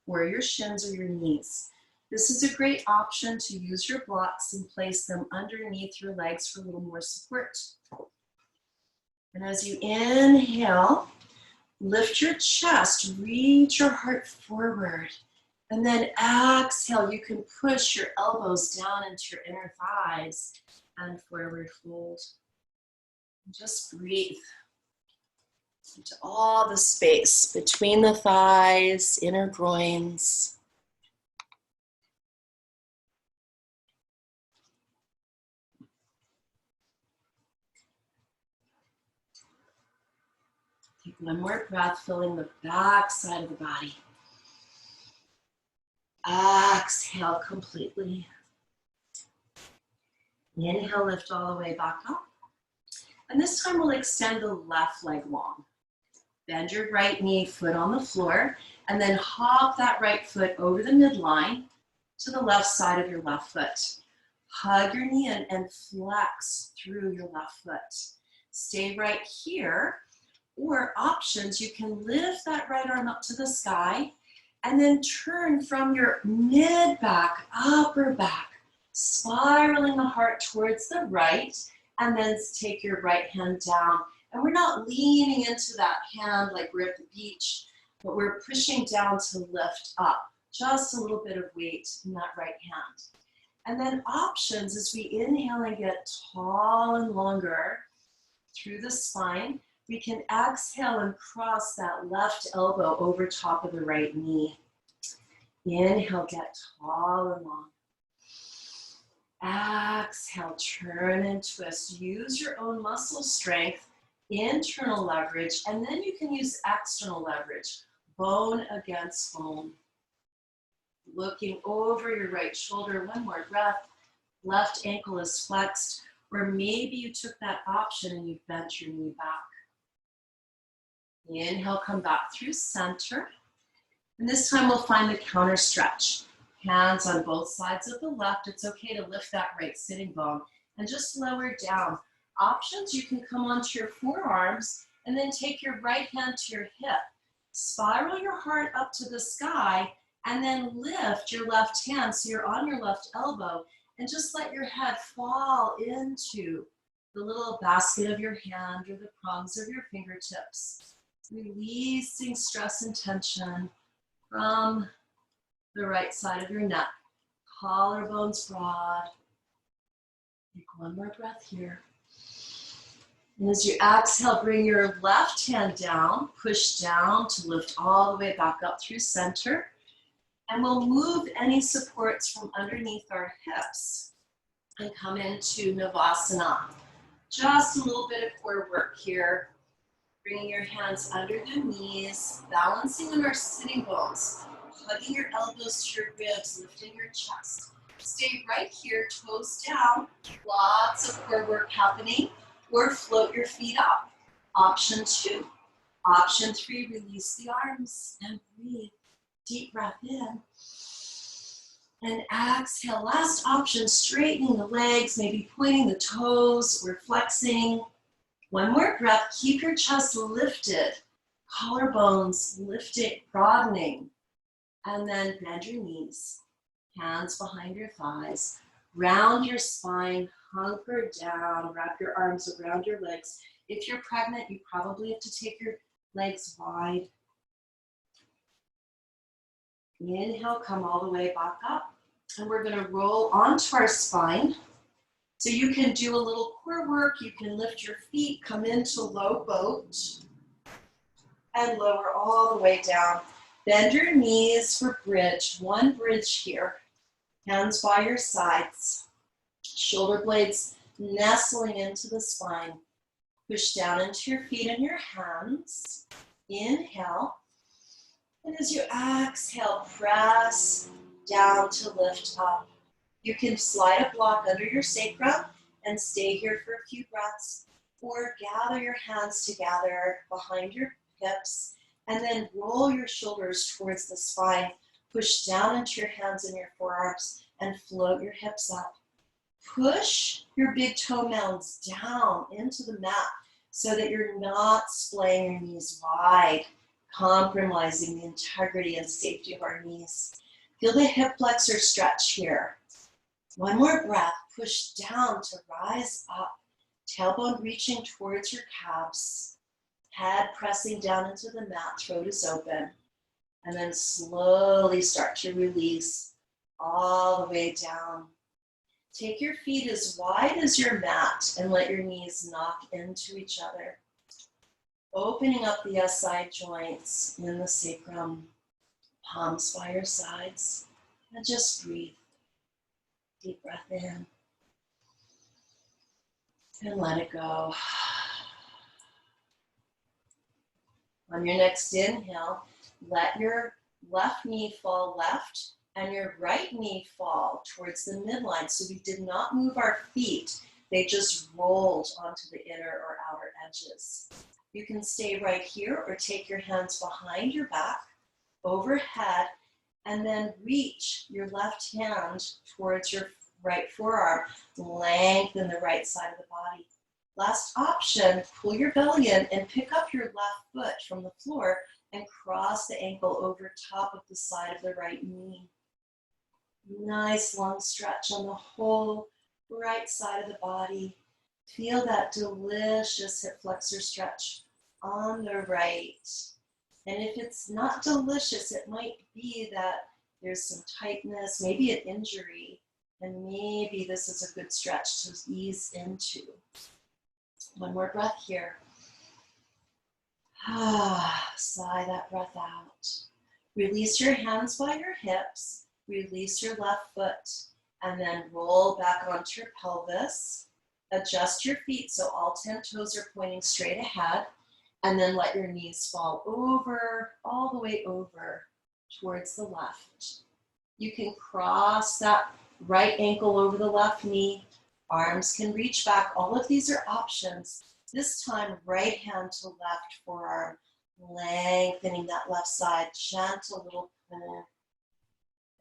or your shins or your knees. This is a great option to use your blocks and place them underneath your legs for a little more support. And as you inhale, lift your chest, reach your heart forward. And then exhale, you can push your elbows down into your inner thighs and forward fold. And just breathe into all the space between the thighs, inner groins. Take one more breath, filling the back side of the body. Exhale completely. Inhale, lift all the way back up. And this time we'll extend the left leg long. Bend your right knee, foot on the floor, and then hop that right foot over the midline to the left side of your left foot. Hug your knee in and flex through your left foot. Stay right here. Or options, you can lift that right arm up to the sky and then turn from your mid-back, upper back, spiraling the heart towards the right, and then take your right hand down. And we're not leaning into that hand like we're at the beach, but we're pushing down to lift up. Just a little bit of weight in that right hand. And then options, as we inhale and get tall and longer through the spine, we can exhale and cross that left elbow over top of the right knee. Inhale, get tall and long. Exhale, turn and twist. Use your own muscle strength, internal leverage, and then you can use external leverage, bone against bone. Looking over your right shoulder, one more breath. Left ankle is flexed, or maybe you took that option and you bent your knee back. Inhale, come back through center. And this time we'll find the counter stretch. Hands on both sides of the left. It's okay to lift that right sitting bone and just lower down. Options, you can come onto your forearms and then take your right hand to your hip. Spiral your heart up to the sky and then lift your left hand so you're on your left elbow and just let your head fall into the little basket of your hand or the prongs of your fingertips. Releasing stress and tension from the right side of your neck. Collarbones broad. Take one more breath here. And as you exhale, bring your left hand down, push down to lift all the way back up through center. And we'll move any supports from underneath our hips and come into Navasana. Just a little bit of core work here. Bringing your hands under the knees, balancing on our sitting bones, hugging your elbows to your ribs, lifting your chest. Stay right here, toes down, lots of core work happening, or float your feet up. Option 2. Option 3, release the arms and breathe. Deep breath in. And exhale. Last option, straightening the legs, maybe pointing the toes or flexing. One more breath, keep your chest lifted, collarbones lifting, broadening, and then bend your knees, hands behind your thighs, round your spine, hunker down, wrap your arms around your legs. If you're pregnant, you probably have to take your legs wide. Inhale, come all the way back up, and we're gonna roll onto our spine. So you can do a little core work, you can lift your feet, come into low boat, and lower all the way down. Bend your knees for bridge, one bridge here. Hands by your sides, shoulder blades nestling into the spine. Push down into your feet and your hands. Inhale, and as you exhale, press down to lift up. You can slide a block under your sacrum and stay here for a few breaths, or gather your hands together behind your hips and then roll your shoulders towards the spine. Push down into your hands and your forearms and float your hips up. Push your big toe mounds down into the mat so that you're not splaying your knees wide, compromising the integrity and safety of our knees. Feel the hip flexor stretch here. One more breath, push down to rise up, tailbone reaching towards your calves, head pressing down into the mat, throat is open, and then slowly start to release all the way down. Take your feet as wide as your mat and let your knees knock into each other. Opening up the SI joints in the sacrum, palms by your sides, and just breathe. Deep breath in, and let it go. On your next inhale, let your left knee fall left and your right knee fall towards the midline. So we did not move our feet. They just rolled onto the inner or outer edges. You can stay right here or take your hands behind your back, overhead, and then reach your left hand towards your right forearm. Lengthen the right side of the body. Last option, pull your belly in and pick up your left foot from the floor and cross the ankle over top of the side of the right knee. Nice long stretch on the whole right side of the body. Feel that delicious hip flexor stretch on the right. And if it's not delicious, it might be that there's some tightness, maybe an injury, and maybe this is a good stretch to ease into. One more breath here. Sigh that breath out. Release your hands by your hips, release your left foot, and then roll back onto your pelvis. Adjust your feet so all 10 toes are pointing straight ahead. And then let your knees fall over, all the way over towards the left. You can cross that right ankle over the left knee. Arms can reach back. All of these are options. This time, right hand to left forearm, lengthening that left side, gentle little pull.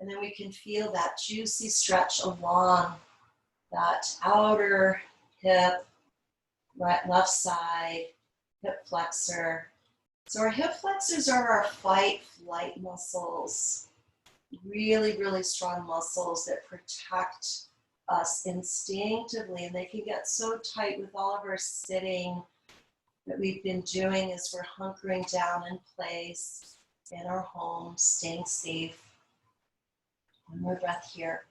And then we can feel that juicy stretch along that outer hip, right, left side, hip flexor. So our hip flexors are our fight-flight muscles. Really, really strong muscles that protect us instinctively, and they can get so tight with all of our sitting that we've been doing as we're hunkering down in place in our homes, staying safe. One more breath here.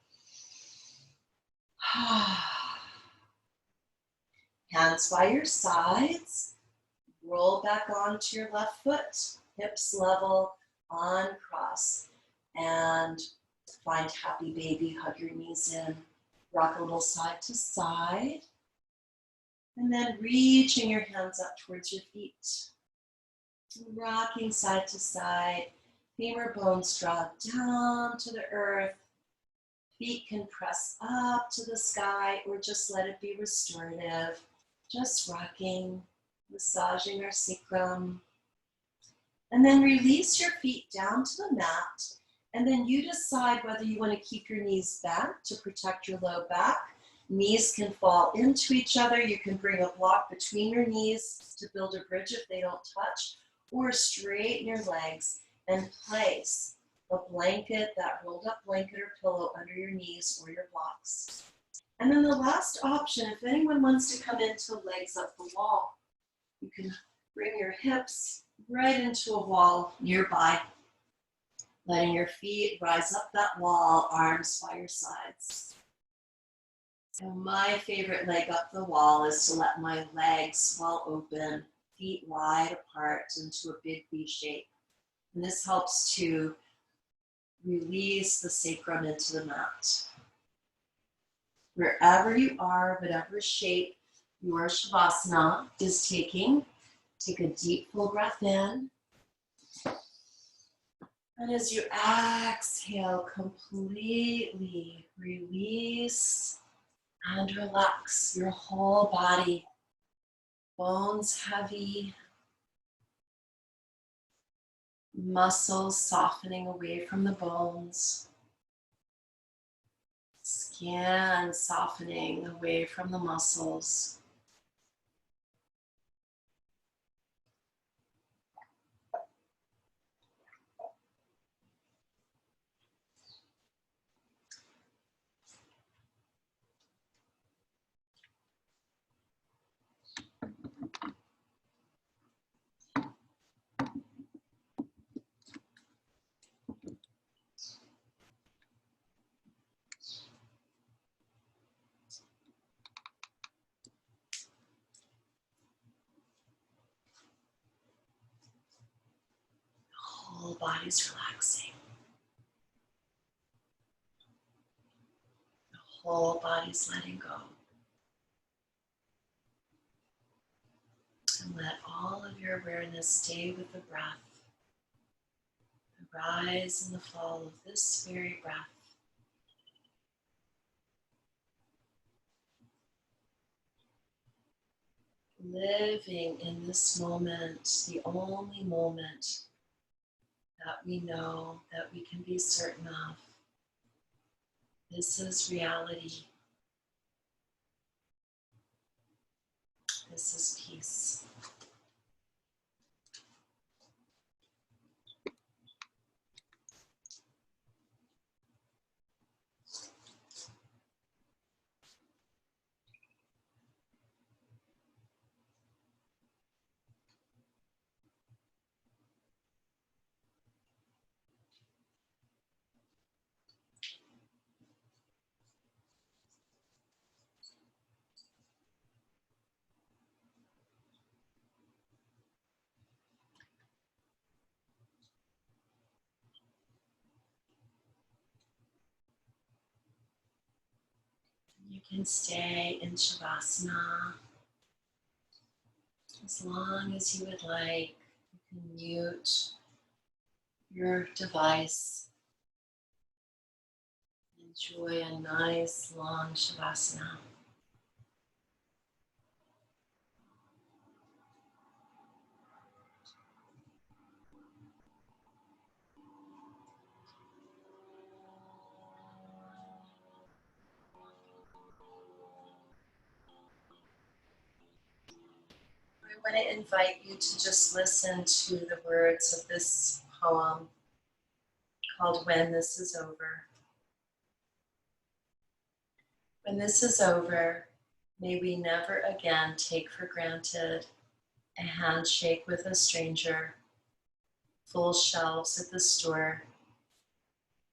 Hands by your sides. Roll back onto your left foot. Hips level on cross. And find happy baby. Hug your knees in. Rock a little side to side. And then reaching your hands up towards your feet. Rocking side to side. Femur bones draw down to the earth. Feet can press up to the sky or just let it be restorative. Just rocking, massaging our sacrum. And then release your feet down to the mat. And then you decide whether you want to keep your knees bent to protect your low back. Knees can fall into each other. You can bring a block between your knees to build a bridge if they don't touch. Or straighten your legs and place a blanket, that rolled up blanket or pillow under your knees or your blocks. And then the last option, if anyone wants to come into legs up the wall, you can bring your hips right into a wall nearby, letting your feet rise up that wall, arms by your sides. And my favorite leg up the wall is to let my legs swell open, feet wide apart into a big V shape. And this helps to release the sacrum into the mat. Wherever you are, whatever shape your Shavasana is taking, take a deep full breath in. And as you exhale, completely release and relax your whole body. Bones heavy, muscles softening away from the bones, skin softening away from the muscles. Whole body's relaxing. The whole body's letting go. And let all of your awareness stay with the breath. The rise and the fall of this very breath. Living in this moment, the only moment that we know, that we can be certain of. This is reality. This is peace. You can stay in Shavasana as long as you would like. You can mute your device. Enjoy a nice long Shavasana. I want to invite you to just listen to the words of this poem called When This Is Over. When this is over, may we never again take for granted a handshake with a stranger, full shelves at the store,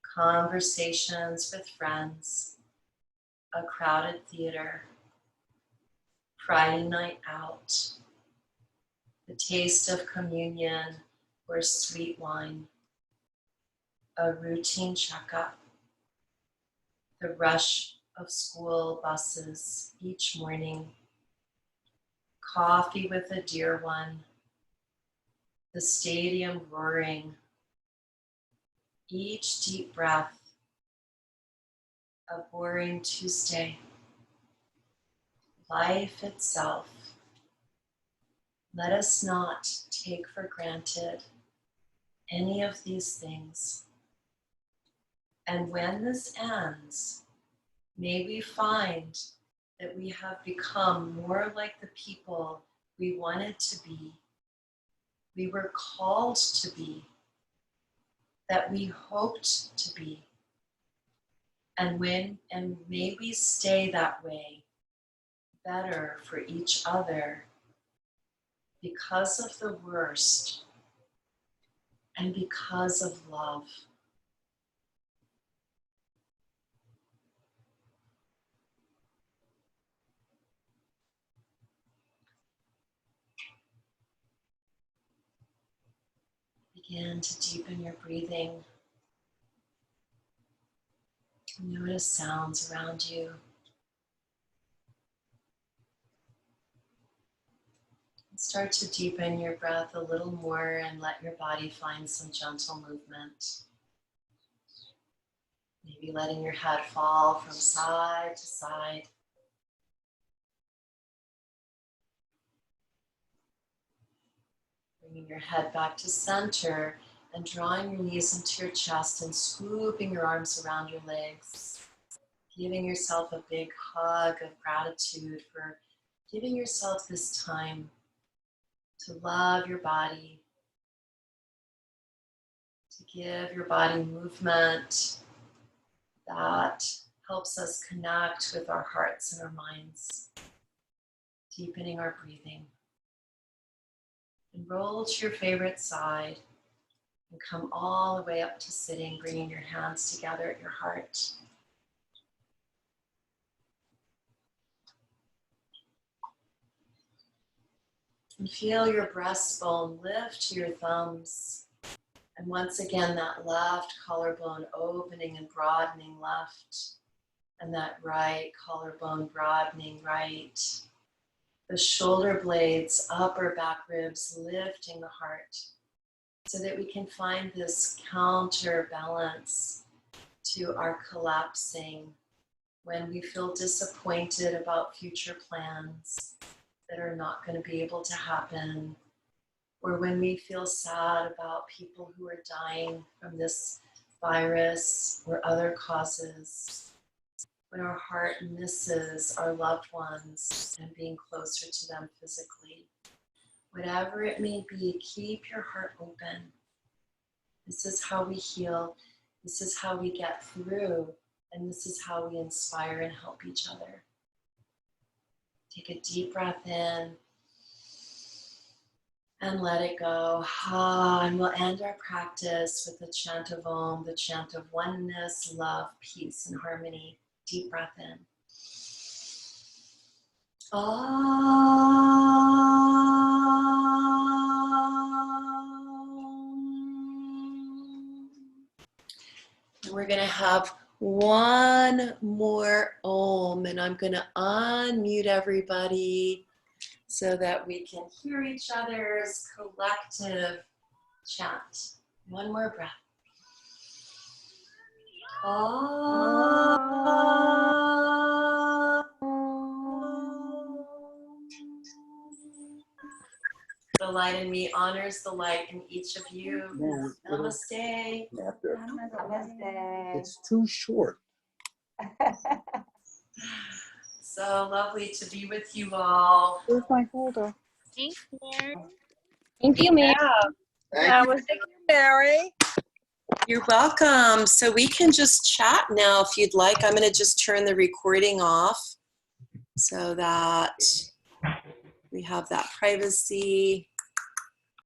conversations with friends, a crowded theater, Friday night out, the taste of communion or sweet wine, a routine checkup, the rush of school buses each morning, coffee with a dear one, the stadium roaring, each deep breath, a boring Tuesday, life itself. Let us not take for granted any of these things. And when this ends, may we find that we have become more like the people we wanted to be, we were called to be, that we hoped to be. And may we stay that way, better for each other, because of the worst and because of love. Begin to deepen your breathing. Notice sounds around you. Start to deepen your breath a little more and let your body find some gentle movement. Maybe letting your head fall from side to side. Bringing your head back to center and drawing your knees into your chest and scooping your arms around your legs. Giving yourself a big hug of gratitude for giving yourself this time to love your body, to give your body movement that helps us connect with our hearts and our minds, deepening our breathing. And roll to your favorite side and come all the way up to sitting, bringing your hands together at your heart. And feel your breastbone lift to your thumbs. And once again, that left collarbone opening and broadening left. And that right collarbone broadening right. The shoulder blades, upper back ribs, lifting the heart so that we can find this counterbalance to our collapsing when we feel disappointed about future plans that are not going to be able to happen, or when we feel sad about people who are dying from this virus or other causes. When our heart misses our loved ones and being closer to them physically. Whatever it may be, keep your heart open. This is how we heal. This is how we get through. And this is how we inspire and help each other. Take a deep breath in and let it go. And we'll end our practice with the chant of Om, the chant of oneness, love, peace, and harmony. Deep breath in. And we're going to have one more Om, and I'm going to unmute everybody so that we can hear each other's collective chant. One more breath. The light in me honors the light in each of you. Namaste.
Namaste.
It's too short.
So lovely to be with you all.
Where's my folder?
Thank you.
Thank you, Mary.
That was thank you, Mary.
You're welcome. So we can just chat now if you'd like. I'm going to just turn the recording off so that we have that privacy.